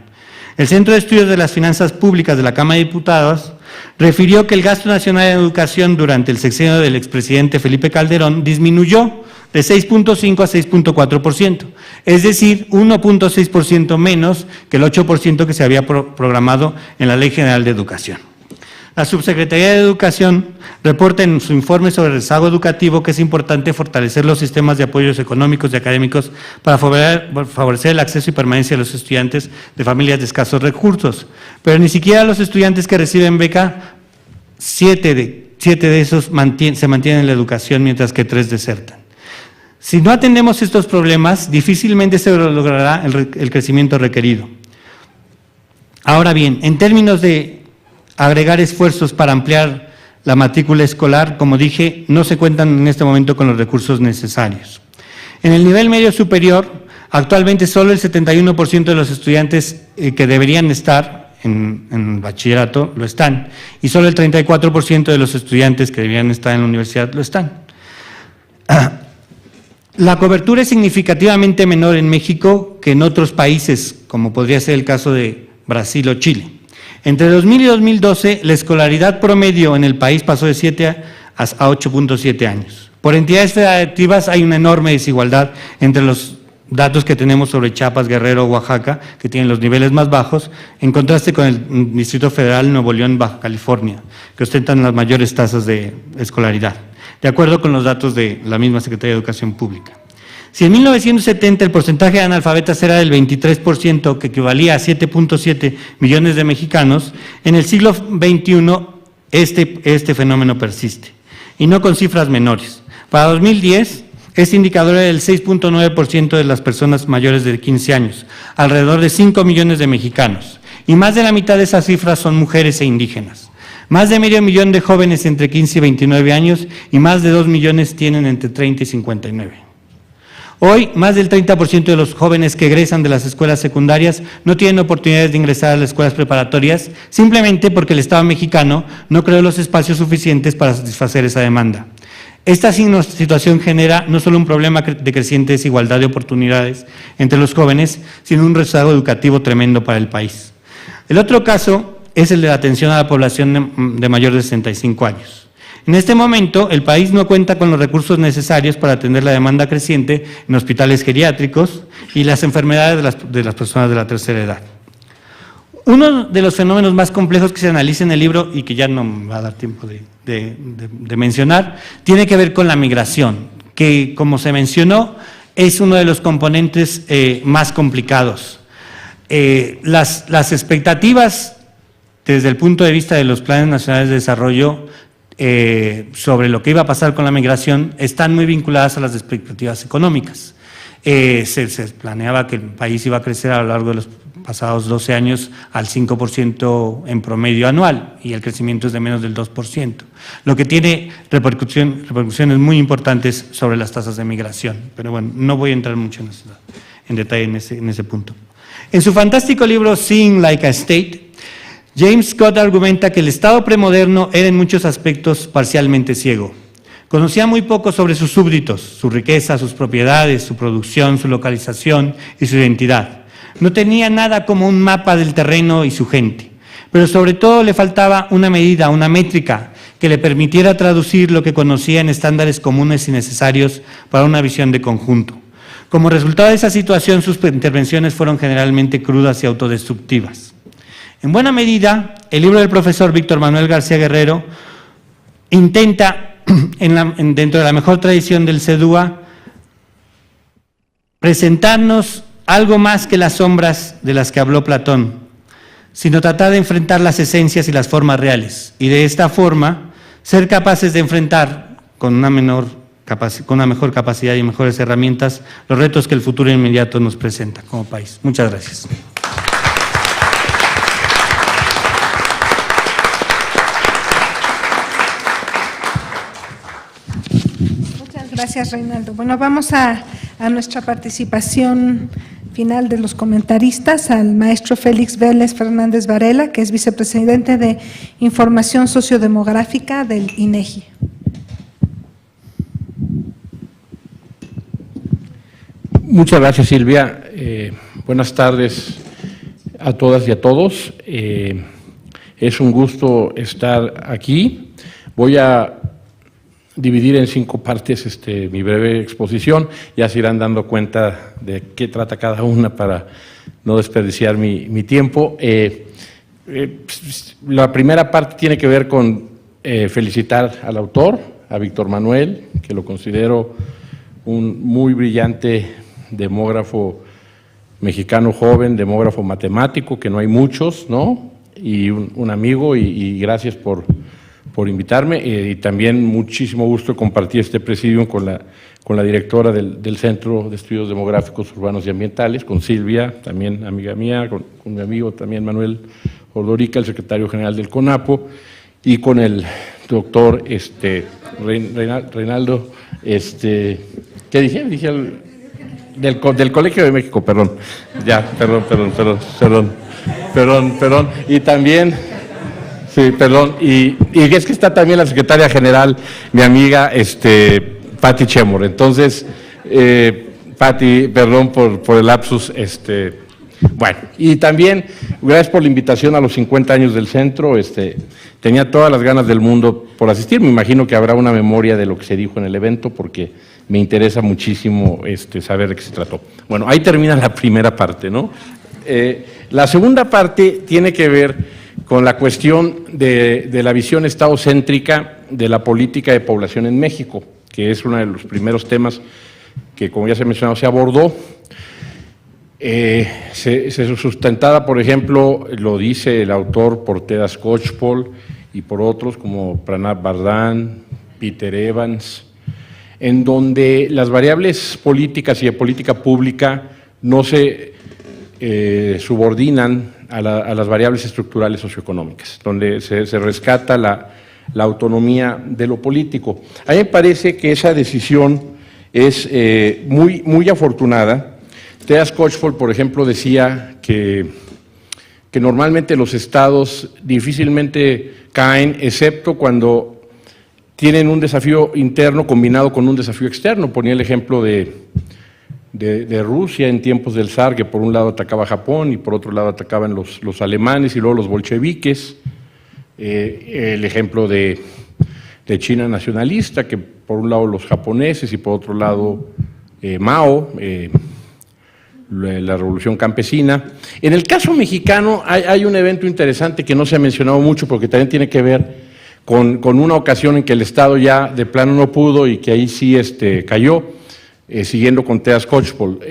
S4: El Centro de Estudios de las Finanzas Públicas de la Cámara de Diputados refirió que el gasto nacional en educación durante el sexenio del expresidente Felipe Calderón disminuyó de 6.5 a 6.4%, es decir, 1.6% menos que el 8% que se había programado en la Ley General de Educación. La Subsecretaría de Educación reporta en su informe sobre el rezago educativo que es importante fortalecer los sistemas de apoyos económicos y académicos para favorecer el acceso y permanencia de los estudiantes de familias de escasos recursos. Pero ni siquiera los estudiantes que reciben beca, 7 de esos se mantienen en la educación, mientras que 3 desertan. Si no atendemos estos problemas, difícilmente se logrará el crecimiento requerido. Ahora bien, en términos de agregar esfuerzos para ampliar la matrícula escolar, como dije, no se cuentan en este momento con los recursos necesarios. En el nivel medio superior, actualmente solo el 71% de los estudiantes que deberían estar en bachillerato lo están, y solo el 34% de los estudiantes que deberían estar en la universidad lo están. La cobertura es significativamente menor en México que en otros países, como podría ser el caso de Brasil o Chile. Entre 2000 y 2012, la escolaridad promedio en el país pasó de 7 a 8.7 años. Por entidades federativas hay una enorme desigualdad entre los datos que tenemos sobre Chiapas, Guerrero, Oaxaca, que tienen los niveles más bajos, en contraste con el Distrito Federal, Nuevo León, Baja California, que ostentan las mayores tasas de escolaridad, de acuerdo con los datos de la misma Secretaría de Educación Pública. Si en 1970 el porcentaje de analfabetas era del 23%, que equivalía a 7.7 millones de mexicanos, en el siglo XXI este fenómeno persiste, y no con cifras menores. Para 2010, este indicador era del 6.9% de las personas mayores de 15 años, alrededor de 5 millones de mexicanos, y más de la mitad de esas cifras son mujeres e indígenas. Más de medio millón de jóvenes entre 15 y 29 años, y más de 2 millones tienen entre 30 y 59. Hoy, más del 30% de los jóvenes que egresan de las escuelas secundarias no tienen oportunidades de ingresar a las escuelas preparatorias, simplemente porque el Estado mexicano no creó los espacios suficientes para satisfacer esa demanda. Esta situación genera no solo un problema de creciente desigualdad de oportunidades entre los jóvenes, sino un rezago educativo tremendo para el país. El otro caso es el de la atención a la población de mayor de 65 años. En este momento, el país no cuenta con los recursos necesarios para atender la demanda creciente en hospitales geriátricos y las enfermedades de las personas de la tercera edad. Uno de los fenómenos más complejos que se analiza en el libro, y que ya no me va a dar tiempo de mencionar, tiene que ver con la migración, que, como se mencionó, es uno de los componentes más complicados. Las expectativas desde el punto de vista de los planes nacionales de desarrollo sobre lo que iba a pasar con la migración están muy vinculadas a las expectativas económicas. Se planeaba que el país iba a crecer a lo largo de los pasados 12 años al 5% en promedio anual, y el crecimiento es de menos del 2%, lo que tiene repercusiones muy importantes sobre las tasas de migración. Pero bueno, no voy a entrar mucho en detalle en ese punto. En su fantástico libro Seeing Like a State, James Scott argumenta que el Estado premoderno era en muchos aspectos parcialmente ciego. Conocía muy poco sobre sus súbditos, su riqueza, sus propiedades, su producción, su localización y su identidad. No tenía nada como un mapa del terreno y su gente, pero sobre todo le faltaba una medida, una métrica que le permitiera traducir lo que conocía en estándares comunes y necesarios para una visión de conjunto. Como resultado de esa situación, sus intervenciones fueron generalmente crudas y autodestructivas. En buena medida, el libro del profesor Víctor Manuel García Guerrero intenta, dentro de la mejor tradición del CEDUA, presentarnos algo más que las sombras de las que habló Platón, sino tratar de enfrentar las esencias y las formas reales, y de esta forma ser capaces de enfrentar con una mejor capacidad y mejores herramientas los retos que el futuro inmediato nos presenta como país. Muchas gracias.
S1: Gracias, Reinaldo. Bueno, vamos a nuestra participación final de los comentaristas, al maestro Félix Vélez Fernández Varela, que es vicepresidente de Información Sociodemográfica del INEGI.
S5: Muchas gracias, Silvia. Buenas tardes a todas y a todos. Es un gusto estar aquí. Voy a dividir en 5 partes mi breve exposición. Ya se irán dando cuenta de qué trata cada una para no desperdiciar mi tiempo. La primera parte tiene que ver con felicitar al autor, a Víctor Manuel, que lo considero un muy brillante demógrafo mexicano joven, demógrafo matemático, que no hay muchos, ¿no? Y un amigo, y gracias por invitarme, y también muchísimo gusto compartir este presidium con la directora del Centro de Estudios Demográficos Urbanos y Ambientales, con Silvia, también amiga mía, con mi amigo también Manuel Ordorica, el secretario general del CONAPO, y con el doctor Reinaldo, ¿qué dije? Dije del Colegio de México, perdón, perdón, y también, sí, perdón, y es que está también la secretaria general, mi amiga, Pati Chemor. Entonces, Pati, perdón por el lapsus, bueno, y también gracias por la invitación a los 50 años del centro. Tenía todas las ganas del mundo por asistir. Me imagino que habrá una memoria de lo que se dijo en el evento, porque me interesa muchísimo saber de qué se trató. Bueno, ahí termina la primera parte, ¿no? La segunda parte tiene que ver con la cuestión de la visión estadocéntrica de la política de población en México, que es uno de los primeros temas que, como ya se ha mencionado, se abordó. Se sustentada, por ejemplo, lo dice el autor por Ted Skocpol y por otros como Pranab Bardhan, Peter Evans, en donde las variables políticas y de política pública no se subordinan a las variables estructurales socioeconómicas, donde se rescata la autonomía de lo político. A mí me parece que esa decisión es muy afortunada. Ted Skocpol, por ejemplo, decía que normalmente los estados difícilmente caen, excepto cuando tienen un desafío interno combinado con un desafío externo. Ponía el ejemplo de Rusia en tiempos del zar, que por un lado atacaba a Japón y por otro lado atacaban los alemanes y luego los bolcheviques. El ejemplo de China nacionalista, que por un lado los japoneses y por otro lado Mao, la Revolución Campesina. En el caso mexicano hay un evento interesante que no se ha mencionado mucho porque también tiene que ver con una ocasión en que el Estado ya de plano no pudo y que ahí sí cayó, siguiendo con Ted Skocpol.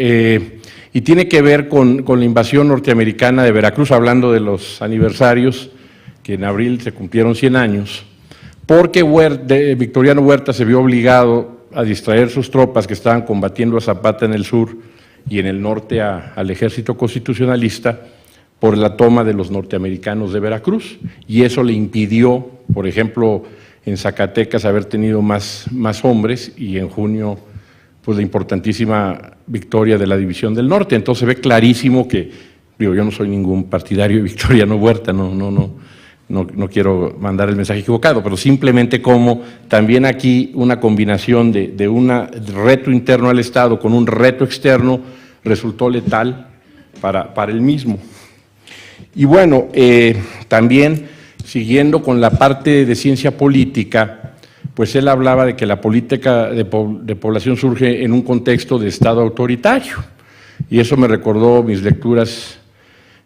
S5: Y tiene que ver con la invasión norteamericana de Veracruz, hablando de los aniversarios, que en abril se cumplieron 100 años, porque Victoriano Huerta se vio obligado a distraer sus tropas que estaban combatiendo a Zapata en el sur y en el norte al ejército constitucionalista por la toma de los norteamericanos de Veracruz, y eso le impidió, por ejemplo, en Zacatecas haber tenido más hombres, y en junio pues la importantísima victoria de la División del Norte. Entonces se ve clarísimo que, yo no soy ningún partidario de Victoriano Huerta, no quiero mandar el mensaje equivocado, pero simplemente como también aquí una combinación de un reto interno al Estado con un reto externo resultó letal para el mismo. Y bueno, también siguiendo con la parte de ciencia política, pues él hablaba de que la política de población surge en un contexto de Estado autoritario, y eso me recordó mis lecturas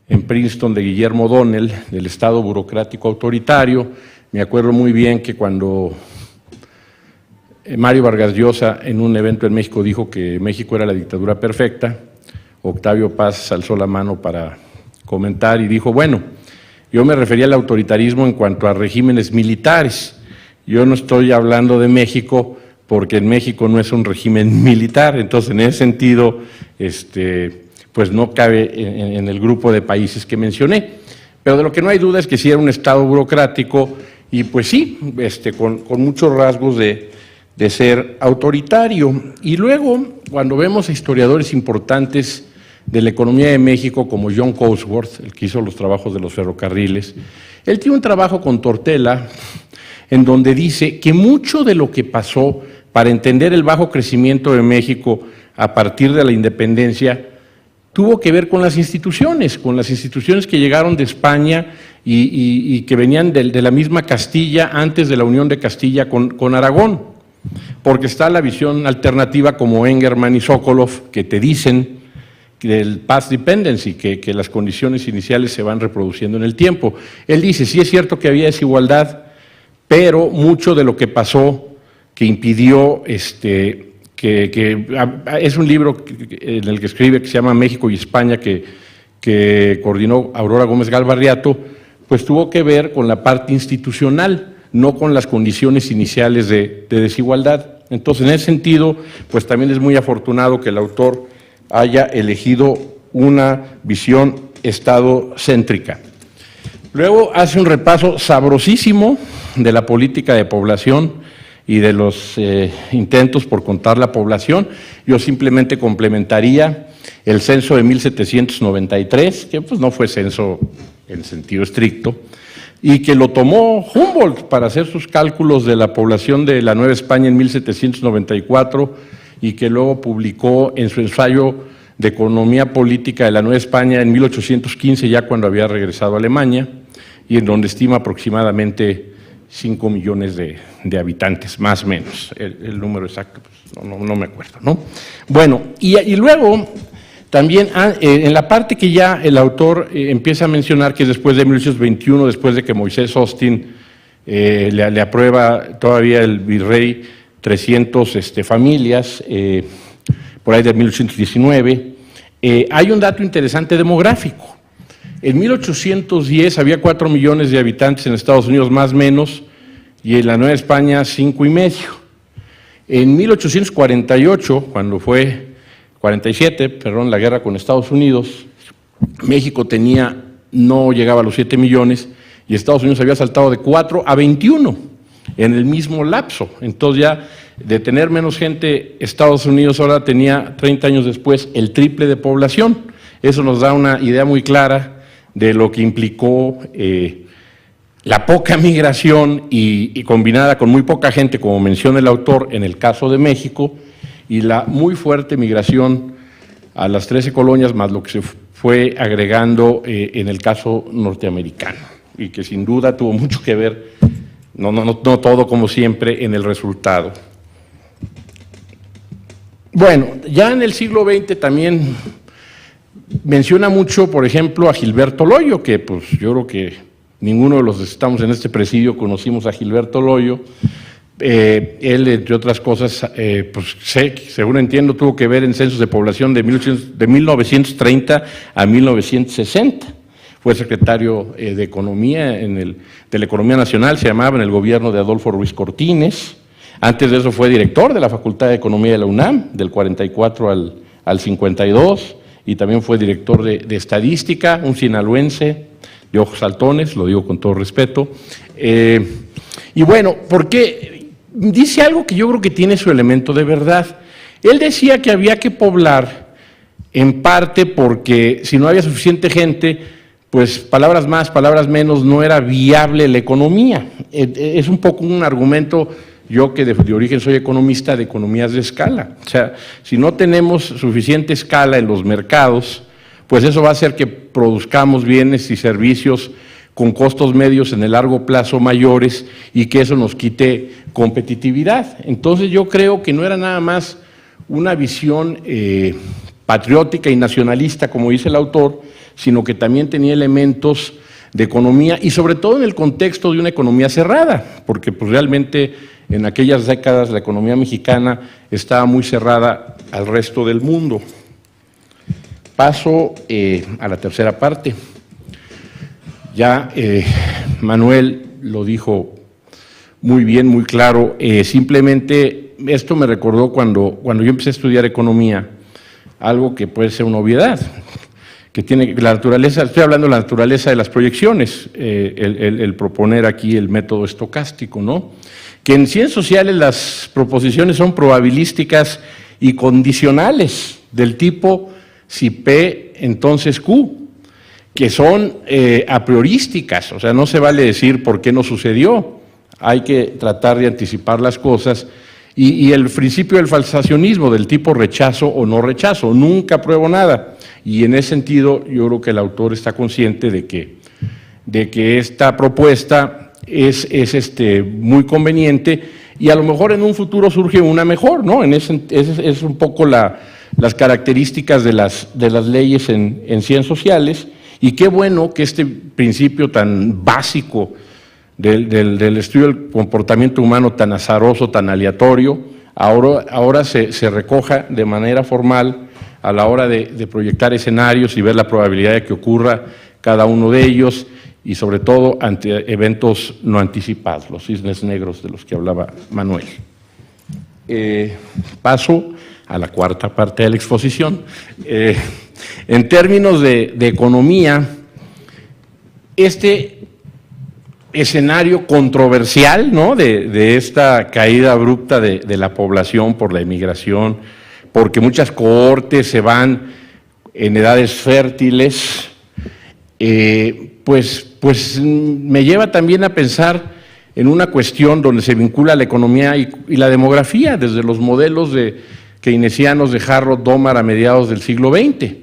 S5: en Princeton de Guillermo O'Donnell, del Estado burocrático autoritario. Me acuerdo muy bien que cuando Mario Vargas Llosa en un evento en México dijo que México era la dictadura perfecta, Octavio Paz alzó la mano para comentar y dijo, bueno, yo me refería al autoritarismo en cuanto a regímenes militares, yo no estoy hablando de México porque en México no es un régimen militar, entonces en ese sentido, pues no cabe en el grupo de países que mencioné. Pero de lo que no hay duda es que sí era un Estado burocrático y pues sí, con muchos rasgos de ser autoritario. Y luego, cuando vemos a historiadores importantes de la economía de México, como John Cosworth, el que hizo los trabajos de los ferrocarriles, él tiene un trabajo con Tortella en donde dice que mucho de lo que pasó para entender el bajo crecimiento de México a partir de la independencia tuvo que ver con las instituciones que llegaron de España y que venían de la misma Castilla antes de la unión de Castilla con Aragón, porque está la visión alternativa como Engerman y Sokolov, que te dicen del path dependency, que las condiciones iniciales se van reproduciendo en el tiempo. Él dice, sí es cierto que había desigualdad, pero mucho de lo que pasó, que impidió, es un libro en el que escribe, que se llama México y España, que coordinó Aurora Gómez Galvarriato, pues tuvo que ver con la parte institucional, no con las condiciones iniciales de desigualdad. Entonces, en ese sentido, pues también es muy afortunado que el autor haya elegido una visión estadocéntrica. Luego hace un repaso sabrosísimo de la política de población y de los intentos por contar la población. Yo simplemente complementaría el censo de 1793, que pues no fue censo en sentido estricto, y que lo tomó Humboldt para hacer sus cálculos de la población de la Nueva España en 1794, y que luego publicó en su ensayo de economía política de la Nueva España en 1815, ya cuando había regresado a Alemania, y en donde estima aproximadamente 5 millones de habitantes, más o menos. El número exacto, pues, no me acuerdo, ¿no? Bueno, y luego también en la parte que ya el autor empieza a mencionar, que es después de 1821, después de que Moisés Austin le aprueba todavía el virrey 300 familias, por ahí de 1819, hay un dato interesante demográfico. En 1810 había 4 millones de habitantes en Estados Unidos, más o menos, y en la Nueva España 5,5. En 1848, cuando fue 47, perdón, la guerra con Estados Unidos, México no llegaba a los 7 millones y Estados Unidos había saltado de 4 a 21 en el mismo lapso. Entonces ya de tener menos gente, Estados Unidos ahora tenía 30 años después el triple de población. Eso nos da una idea muy clara de lo que implicó la poca migración y combinada con muy poca gente, como menciona el autor en el caso de México, y la muy fuerte migración a las 13 colonias, más lo que se fue agregando en el caso norteamericano, y que sin duda tuvo mucho que ver, no todo como siempre, en el resultado. Bueno, ya en el siglo XX también menciona mucho, por ejemplo, a Gilberto Loyo, que pues yo creo que ninguno de los que estamos en este presidio conocimos a Gilberto Loyo. Él, entre otras cosas, pues según entiendo, tuvo que ver en censos de población de 1930 a 1960. Fue secretario de Economía, de la Economía Nacional, se llamaba, en el gobierno de Adolfo Ruiz Cortines. Antes de eso fue director de la Facultad de Economía de la UNAM, del 44 al 52, y también fue director de Estadística, un sinaloense de ojos saltones, lo digo con todo respeto. Y bueno, porque dice algo que yo creo que tiene su elemento de verdad. Él decía que había que poblar, en parte porque si no había suficiente gente, pues palabras más, palabras menos, no era viable la economía. Es un poco un argumento, yo que de origen soy economista, de economías de escala. O sea, si no tenemos suficiente escala en los mercados, pues eso va a hacer que produzcamos bienes y servicios con costos medios en el largo plazo mayores y que eso nos quite competitividad. Entonces yo creo que no era nada más una visión patriótica y nacionalista, como dice el autor, sino que también tenía elementos de economía y sobre todo en el contexto de una economía cerrada, porque pues realmente en aquellas décadas la economía mexicana estaba muy cerrada al resto del mundo. Paso a la tercera parte. Ya Manuel lo dijo muy bien, muy claro. Simplemente esto me recordó cuando yo empecé a estudiar economía, algo que puede ser una obviedad, que tiene la naturaleza, estoy hablando de la naturaleza de las proyecciones, el proponer aquí el método estocástico, ¿no? Que en ciencias sociales las proposiciones son probabilísticas y condicionales, del tipo si P, entonces Q, que son a priorísticas, o sea, no se vale decir por qué no sucedió, hay que tratar de anticipar las cosas, y el principio del falsacionismo, del tipo rechazo o no rechazo, nunca pruebo nada, y en ese sentido yo creo que el autor está consciente de que esta propuesta es muy conveniente, y a lo mejor en un futuro surge una mejor, ¿no? Es un poco la las características de las leyes en ciencias sociales, y qué bueno que este principio tan básico del estudio del comportamiento humano, tan azaroso, tan aleatorio, ahora se recoja de manera formal a la hora de proyectar escenarios y ver la probabilidad de que ocurra cada uno de ellos, y sobre todo ante eventos no anticipados, los cisnes negros de los que hablaba Manuel. Paso a la cuarta parte de la exposición. En términos de economía, este escenario controversial, ¿no?, de esta caída abrupta de la población por la emigración, porque muchas cohortes se van en edades fértiles, pues me lleva también a pensar en una cuestión donde se vincula la economía y la demografía, desde los modelos keynesianos de Harrod Domar a mediados del siglo XX.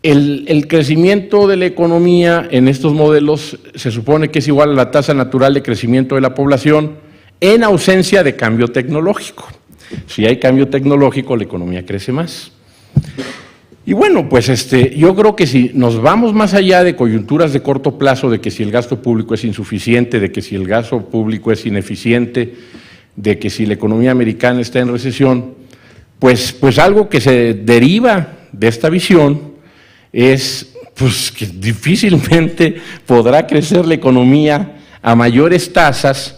S5: El crecimiento de la economía en estos modelos se supone que es igual a la tasa natural de crecimiento de la población en ausencia de cambio tecnológico. Si hay cambio tecnológico, la economía crece más. Y bueno, pues yo creo que si nos vamos más allá de coyunturas de corto plazo, de que si el gasto público es insuficiente, de que si el gasto público es ineficiente, de que si la economía americana está en recesión, pues algo que se deriva de esta visión es pues que difícilmente podrá crecer la economía a mayores tasas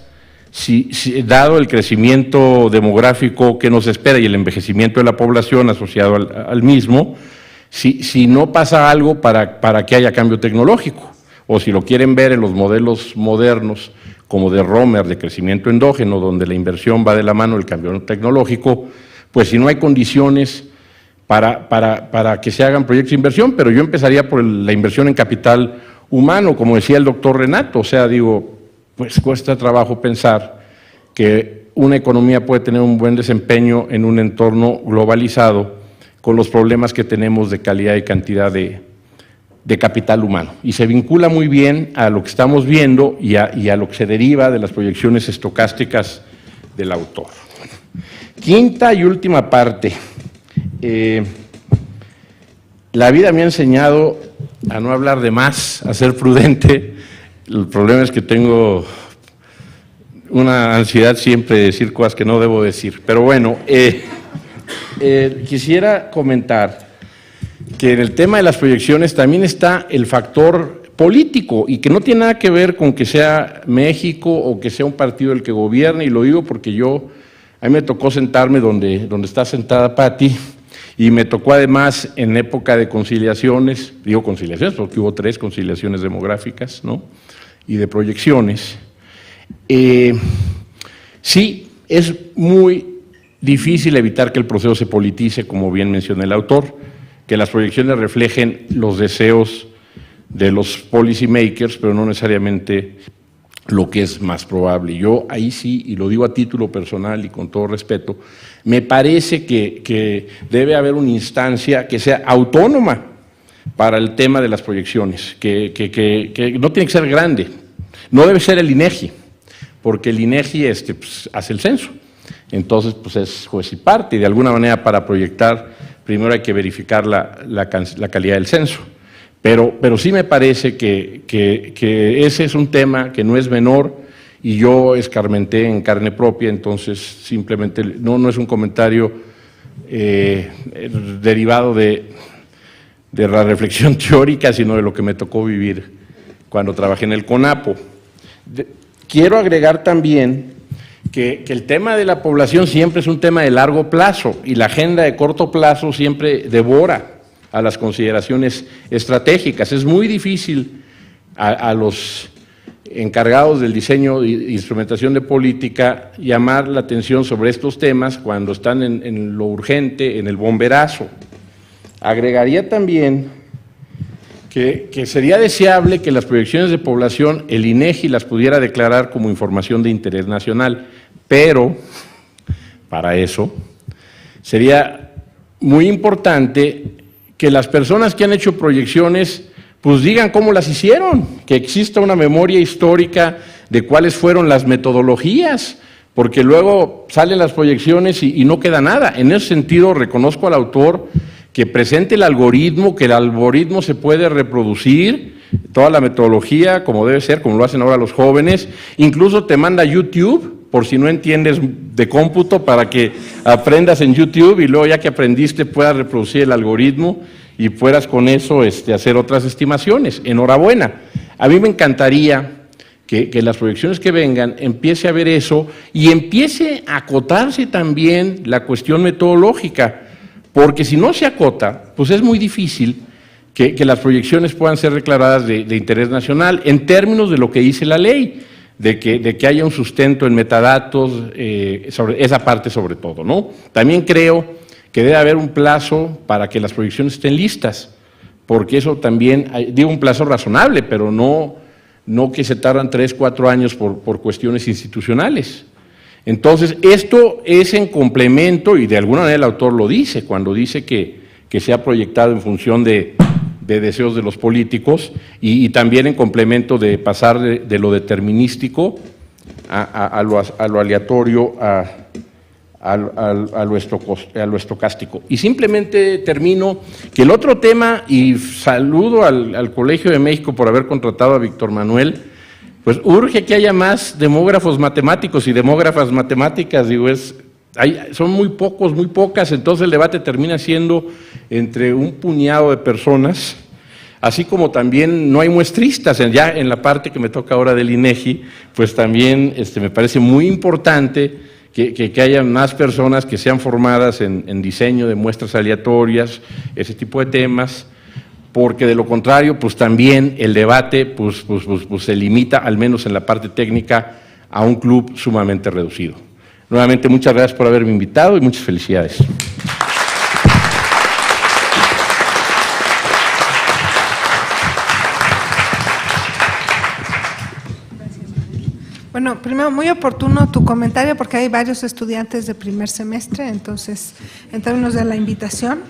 S5: dado el crecimiento demográfico que nos espera y el envejecimiento de la población asociado al mismo, si no pasa algo para que haya cambio tecnológico, o si lo quieren ver en los modelos modernos como de Romer, de crecimiento endógeno, donde la inversión va de la mano del cambio tecnológico, pues si no hay condiciones para que se hagan proyectos de inversión, pero yo empezaría por la inversión en capital humano, como decía el doctor Renato, o sea, digo, pues cuesta trabajo pensar que una economía puede tener un buen desempeño en un entorno globalizado con los problemas que tenemos de calidad y cantidad de capital humano. Y se vincula muy bien a lo que estamos viendo y a lo que se deriva de las proyecciones estocásticas del autor. Quinta y última parte. La vida me ha enseñado a no hablar de más, a ser prudente. El problema es que tengo una ansiedad siempre de decir cosas que no debo decir. Pero bueno, quisiera comentar que en el tema de las proyecciones también está el factor político y que no tiene nada que ver con que sea México o que sea un partido el que gobierne, y lo digo porque a mí me tocó sentarme donde está sentada Patti, y me tocó además en época de conciliaciones, digo conciliaciones porque hubo 3 conciliaciones demográficas, ¿no?, y de proyecciones. Sí, es muy difícil evitar que el proceso se politice, como bien menciona el autor, que las proyecciones reflejen los deseos de los policy makers, pero no necesariamente lo que es más probable. Yo ahí sí, y lo digo a título personal y con todo respeto, me parece que debe haber una instancia que sea autónoma para el tema de las proyecciones, que no tiene que ser grande, no debe ser el INEGI, porque el INEGI pues, hace el censo, entonces pues es juez y parte, y de alguna manera para proyectar primero hay que verificar la calidad del censo. Pero sí me parece que ese es un tema que no es menor, y yo escarmenté en carne propia, entonces simplemente no es un comentario derivado de la reflexión teórica, sino de lo que me tocó vivir cuando trabajé en el CONAPO. Quiero agregar también que el tema de la población siempre es un tema de largo plazo, y la agenda de corto plazo siempre devora a las consideraciones estratégicas. Es muy difícil a los encargados del diseño e instrumentación de política llamar la atención sobre estos temas cuando están en lo urgente, en el bomberazo. Agregaría también que sería deseable que las proyecciones de población el INEGI las pudiera declarar como información de interés nacional, pero para eso sería muy importante que las personas que han hecho proyecciones pues digan cómo las hicieron, que exista una memoria histórica de cuáles fueron las metodologías porque luego salen las proyecciones y no queda nada. En ese sentido, reconozco al autor que presente el algoritmo, que el algoritmo se puede reproducir, toda la metodología como debe ser, como lo hacen ahora los jóvenes, incluso te manda YouTube, por si no entiendes de cómputo, para que aprendas en YouTube y luego ya que aprendiste puedas reproducir el algoritmo y puedas con eso hacer otras estimaciones. Enhorabuena. A mí me encantaría que las proyecciones que vengan empiece a ver eso y empiece a acotarse también la cuestión metodológica, porque si no se acota, pues es muy difícil que las proyecciones puedan ser declaradas de interés nacional en términos de lo que dice la ley, de que haya un sustento en metadatos, sobre esa parte sobre todo, ¿no? También creo que debe haber un plazo para que las proyecciones estén listas, porque eso también, digo un plazo razonable, pero no que se tardan 3, 4 años por cuestiones institucionales. Entonces, esto es en complemento, y de alguna manera el autor lo dice, cuando dice que se ha proyectado en función de deseos de los políticos y también en complemento de pasar de lo determinístico a lo aleatorio, a lo estocástico. Y simplemente termino que el otro tema, y saludo al Colegio de México por haber contratado a Víctor Manuel, pues urge que haya más demógrafos matemáticos y demógrafas matemáticas, digo, son muy pocas, entonces el debate termina siendo entre un puñado de personas, así como también no hay muestristas. Ya en la parte que me toca ahora del INEGI, pues también me parece muy importante que haya más personas que sean formadas en diseño de muestras aleatorias, ese tipo de temas, porque de lo contrario, pues también el debate pues se limita, al menos en la parte técnica, a un club sumamente reducido. Nuevamente, muchas gracias por haberme invitado y muchas felicidades.
S1: Bueno, primero, muy oportuno tu comentario porque hay varios estudiantes de primer semestre, entonces, en términos de la invitación.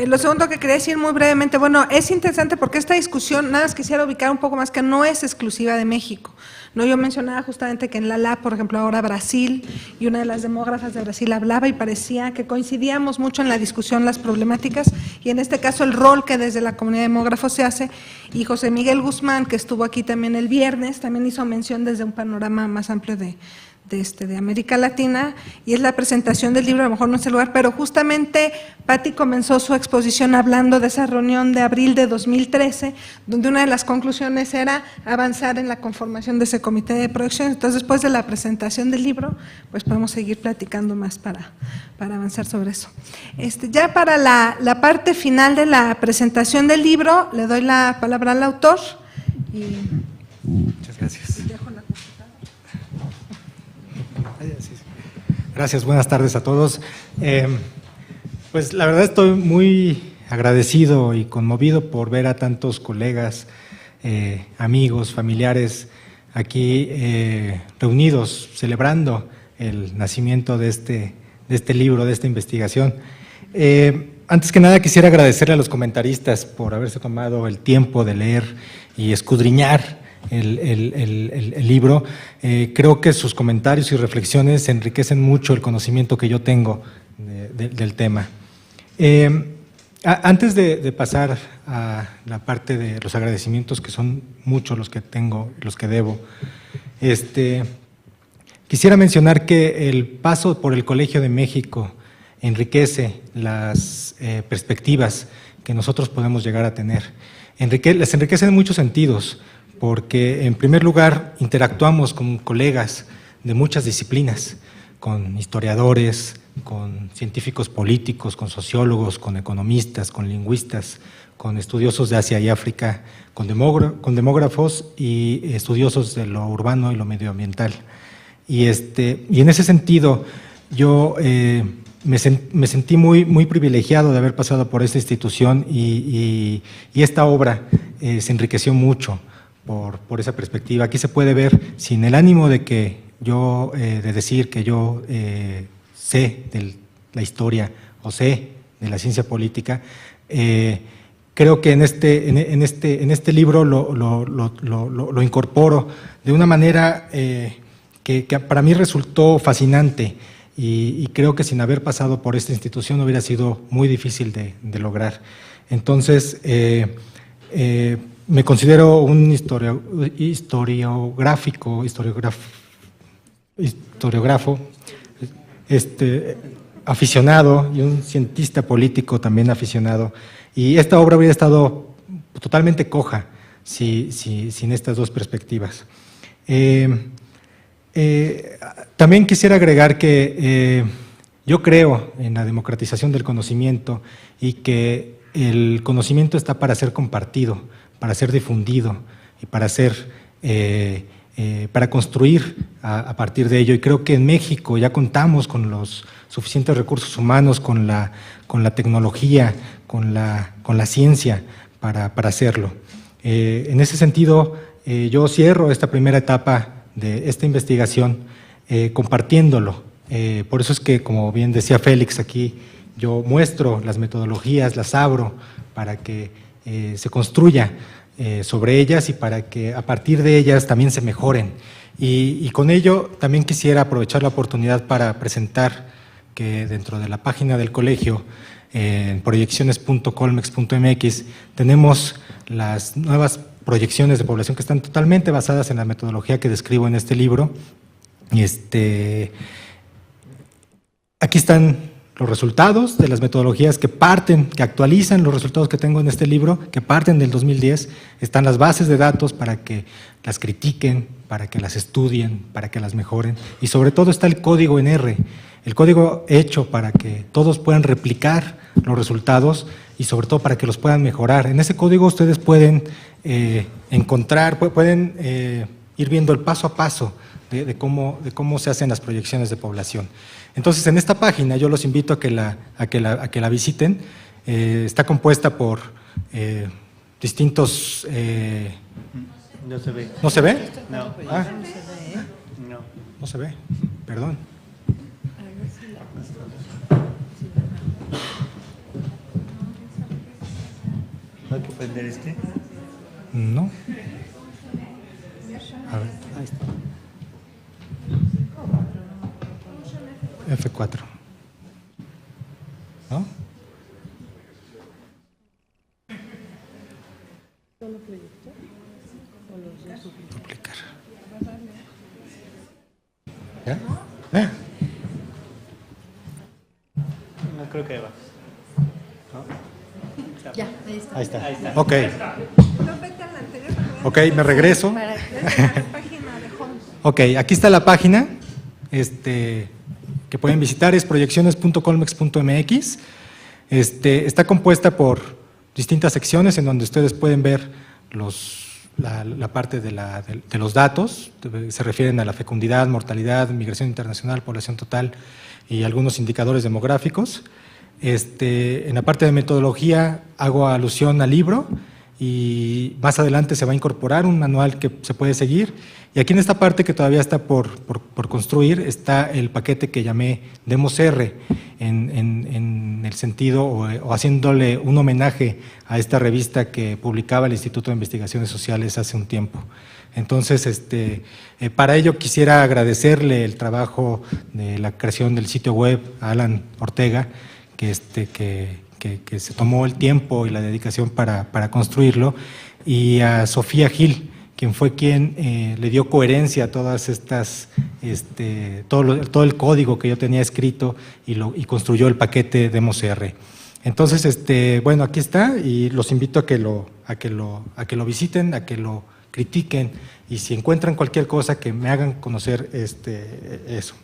S1: Lo segundo que quería decir muy brevemente, bueno, es interesante porque esta discusión, nada más quisiera ubicar un poco más, que no es exclusiva de México. No, yo mencionaba justamente que en la LAB, por ejemplo, ahora Brasil, y una de las demógrafas de Brasil hablaba y parecía que coincidíamos mucho en la discusión, las problemáticas, y en este caso el rol que desde la comunidad de demógrafos se hace, y José Miguel Guzmán, que estuvo aquí también el viernes, también hizo mención desde un panorama más amplio de América Latina, y es la presentación del libro, a lo mejor no es el lugar, pero justamente Patti comenzó su exposición hablando de esa reunión de abril de 2013, donde una de las conclusiones era avanzar en la conformación de ese comité de proyección. Entonces, después de la presentación del libro, pues podemos seguir platicando más para avanzar sobre eso. Ya para la parte final de la presentación del libro, le doy la palabra al autor.
S6: Muchas gracias. Gracias, buenas tardes a todos. Pues la verdad estoy muy agradecido y conmovido por ver a tantos colegas, amigos, familiares aquí reunidos celebrando el nacimiento de este libro, de esta investigación. Antes que nada quisiera agradecerle a los comentaristas por haberse tomado el tiempo de leer y escudriñar el libro. Creo que sus comentarios y reflexiones enriquecen mucho el conocimiento que yo tengo del tema. Antes de pasar a la parte de los agradecimientos, que son muchos los que tengo, los que debo, quisiera mencionar que el paso por el Colegio de México enriquece las perspectivas que nosotros podemos llegar a tener. Les enriquece en muchos sentidos, porque en primer lugar interactuamos con colegas de muchas disciplinas, con historiadores, con científicos políticos, con sociólogos, con economistas, con lingüistas, con estudiosos de Asia y África, con demógrafos y estudiosos de lo urbano y lo medioambiental. Y en ese sentido yo me sentí muy privilegiado de haber pasado por esta institución y esta obra se enriqueció mucho por esa perspectiva. Aquí se puede ver, sin el ánimo de decir que yo sé de la historia o sé de la ciencia política, creo que en este libro lo incorporo de una manera que para mí resultó fascinante y creo que sin haber pasado por esta institución hubiera sido muy difícil de lograr. Entonces, me considero un historiógrafo, aficionado y un cientista político también aficionado. Y esta obra hubiera estado totalmente coja sin estas dos perspectivas. También quisiera agregar que yo creo en la democratización del conocimiento y que el conocimiento está para ser compartido, para ser difundido y para construir a partir de ello. Y creo que en México ya contamos con los suficientes recursos humanos, con la tecnología, con la ciencia para hacerlo. En ese sentido, yo cierro esta primera etapa de esta investigación compartiéndolo. Por eso es que, como bien decía Félix aquí, yo muestro las metodologías, las abro para que se construya sobre ellas y para que a partir de ellas también se mejoren. Y con ello también quisiera aprovechar la oportunidad para presentar que dentro de la página del colegio, en proyecciones.colmex.mx, tenemos las nuevas proyecciones de población que están totalmente basadas en la metodología que describo en este libro. Aquí están los resultados de las metodologías que actualizan los resultados que tengo en este libro, que parten del 2010. Están las bases de datos para que las critiquen, para que las estudien, para que las mejoren. Y sobre todo está el código en R, el código hecho para que todos puedan replicar los resultados y sobre todo para que los puedan mejorar. En ese código ustedes pueden pueden ir viendo el paso a paso de cómo se hacen las proyecciones de población. Entonces, en esta página yo los invito a que la visiten. Está compuesta por distintos…
S4: No se ve.
S6: ¿No se ve?
S4: No.
S6: Ah,
S4: No.
S6: no se ve, perdón.
S4: ¿Hay que prender este?
S6: No. A ver.
S4: Ahí está.
S6: F4. ¿No? Duplicar. ¿Ya?
S4: No creo que va.
S2: Ya, ahí está.
S6: Ahí está.
S4: Ahí está.
S6: Ok.
S1: No, vete a la anterior,
S6: Ok, me regreso.
S1: es la página de home.
S6: Ok, aquí está la página que pueden visitar, es proyecciones.colmex.mx. Está compuesta por distintas secciones en donde ustedes pueden ver la parte de los datos, se refieren a la fecundidad, mortalidad, migración internacional, población total y algunos indicadores demográficos. En la parte de metodología hago alusión al libro y más adelante se va a incorporar un manual que se puede seguir. Y aquí en esta parte que todavía está por construir está el paquete que llamé Demos R, en el sentido o haciéndole un homenaje a esta revista que publicaba el Instituto de Investigaciones Sociales hace un tiempo. Entonces, para ello quisiera agradecerle el trabajo de la creación del sitio web a Alan Ortega, que se tomó el tiempo y la dedicación para construirlo, y a Sofía Gil, quien fue quien le dio coherencia a todas estas, todo el código que yo tenía escrito y construyó el paquete Demos R. Entonces, bueno, aquí está y los invito a que lo visiten, a que lo critiquen y si encuentran cualquier cosa que me hagan conocer eso.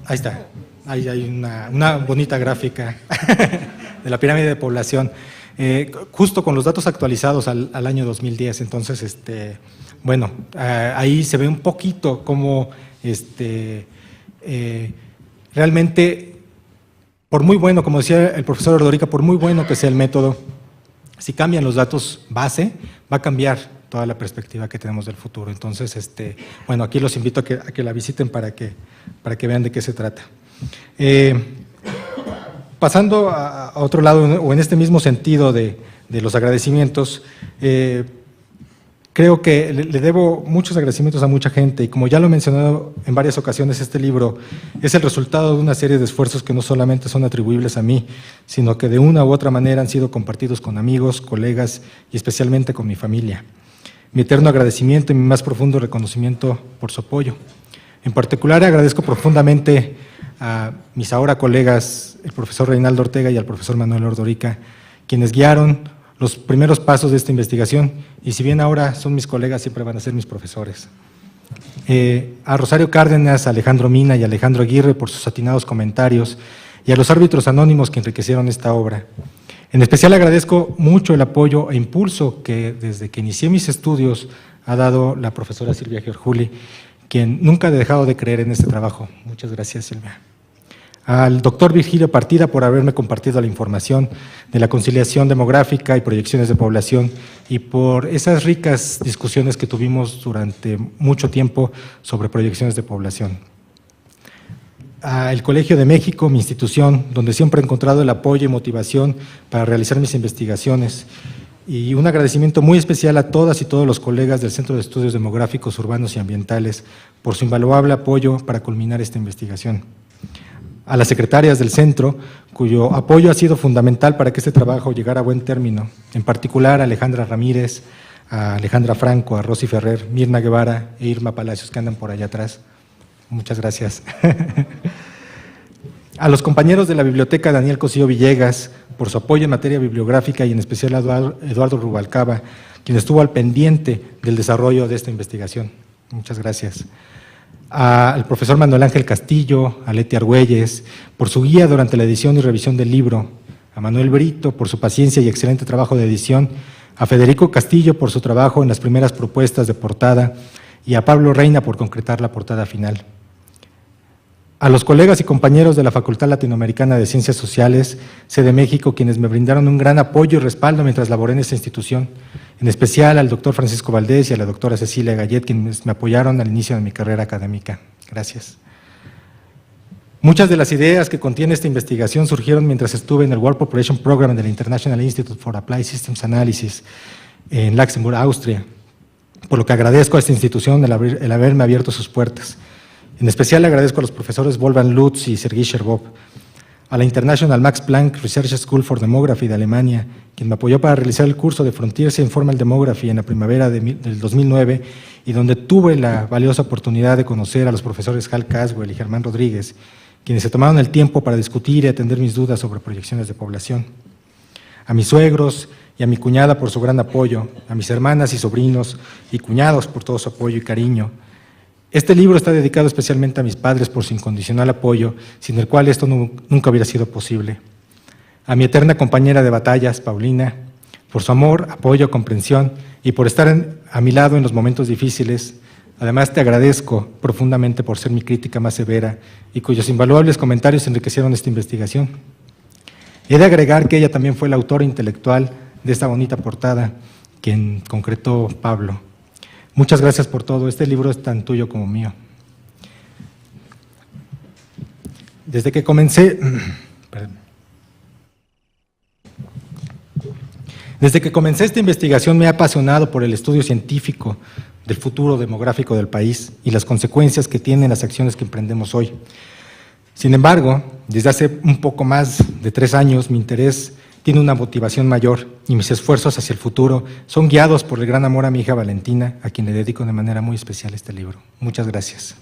S6: Ahí está, ahí hay una bonita gráfica de la pirámide de población, justo con los datos actualizados al año 2010. Entonces, bueno, ahí se ve un poquito cómo realmente, por muy bueno, como decía el profesor Ordorica, por muy bueno que sea el método, si cambian los datos base, va a cambiar toda la perspectiva que tenemos del futuro. Entonces, bueno, aquí los invito a que la visiten para que vean de qué se trata. Pasando a otro lado, o en este mismo sentido de los agradecimientos, Creo que le debo muchos agradecimientos a mucha gente y como ya lo he mencionado en varias ocasiones, este libro es el resultado de una serie de esfuerzos que no solamente son atribuibles a mí, sino que de una u otra manera han sido compartidos con amigos, colegas y especialmente con mi familia. Mi eterno agradecimiento y mi más profundo reconocimiento por su apoyo. En particular agradezco profundamente a mis ahora colegas, el profesor Reinaldo Ortega y al profesor Manuel Ordorica, quienes guiaron los primeros pasos de esta investigación, y si bien ahora son mis colegas, siempre van a ser mis profesores. A Rosario Cárdenas, a Alejandro Mina y a Alejandro Aguirre por sus atinados comentarios, y a los árbitros anónimos que enriquecieron esta obra. En especial agradezco mucho el apoyo e impulso que desde que inicié mis estudios ha dado la profesora Silvia Giorgiuli, quien nunca ha dejado de creer en este trabajo. Muchas gracias, Silvia. Al doctor Virgilio Partida por haberme compartido la información de la conciliación demográfica y proyecciones de población y por esas ricas discusiones que tuvimos durante mucho tiempo sobre proyecciones de población. Al Colegio de México, mi institución, donde siempre he encontrado el apoyo y motivación para realizar mis investigaciones. Y un agradecimiento muy especial a todas y todos los colegas del Centro de Estudios Demográficos, Urbanos y Ambientales por su invaluable apoyo para culminar esta investigación. A las secretarias del centro, cuyo apoyo ha sido fundamental para que este trabajo llegara a buen término, en particular a Alejandra Ramírez, a Alejandra Franco, a Rosy Ferrer, Mirna Guevara e Irma Palacios, que andan por allá atrás. Muchas gracias. A los compañeros de la biblioteca Daniel Cosío Villegas, por su apoyo en materia bibliográfica y en especial a Eduardo Rubalcaba, quien estuvo al pendiente del desarrollo de esta investigación. Muchas gracias. Al profesor Manuel Ángel Castillo, a Leti Argüelles, por su guía durante la edición y revisión del libro, a Manuel Brito por su paciencia y excelente trabajo de edición, a Federico Castillo por su trabajo en las primeras propuestas de portada y a Pablo Reina por concretar la portada final. A los colegas y compañeros de la Facultad Latinoamericana de Ciencias Sociales, sede México, quienes me brindaron un gran apoyo y respaldo mientras laboré en esta institución, en especial al doctor Francisco Valdés y a la doctora Cecilia Gallet, quienes me apoyaron al inicio de mi carrera académica. Gracias. Muchas de las ideas que contiene esta investigación surgieron mientras estuve en el World Population Program del International Institute for Applied Systems Analysis en Luxemburgo, Austria, por lo que agradezco a esta institución el haberme abierto sus puertas. En especial agradezco a los profesores Wolfgang Lutz y Sergei Sherbov, a la International Max Planck Research School for Demography de Alemania, quien me apoyó para realizar el curso de Frontiers in Informal Demography en la primavera del 2009 y donde tuve la valiosa oportunidad de conocer a los profesores Hal Caswell y Germán Rodríguez, quienes se tomaron el tiempo para discutir y atender mis dudas sobre proyecciones de población. A mis suegros y a mi cuñada por su gran apoyo, a mis hermanas y sobrinos y cuñados por todo su apoyo y cariño. Este libro está dedicado especialmente a mis padres por su incondicional apoyo, sin el cual esto nunca hubiera sido posible. A mi eterna compañera de batallas, Paulina, por su amor, apoyo, comprensión y por estar a mi lado en los momentos difíciles. Además, te agradezco profundamente por ser mi crítica más severa y cuyos invaluables comentarios enriquecieron esta investigación. He de agregar que ella también fue la autora intelectual de esta bonita portada, quien concretó Pablo. Muchas gracias por todo. Este libro es tan tuyo como mío. Desde que comencé esta investigación me he apasionado por el estudio científico del futuro demográfico del país y las consecuencias que tienen las acciones que emprendemos hoy. Sin embargo, desde hace un poco más de 3 años, mi interés tiene una motivación mayor y mis esfuerzos hacia el futuro son guiados por el gran amor a mi hija Valentina, a quien le dedico de manera muy especial este libro. Muchas gracias.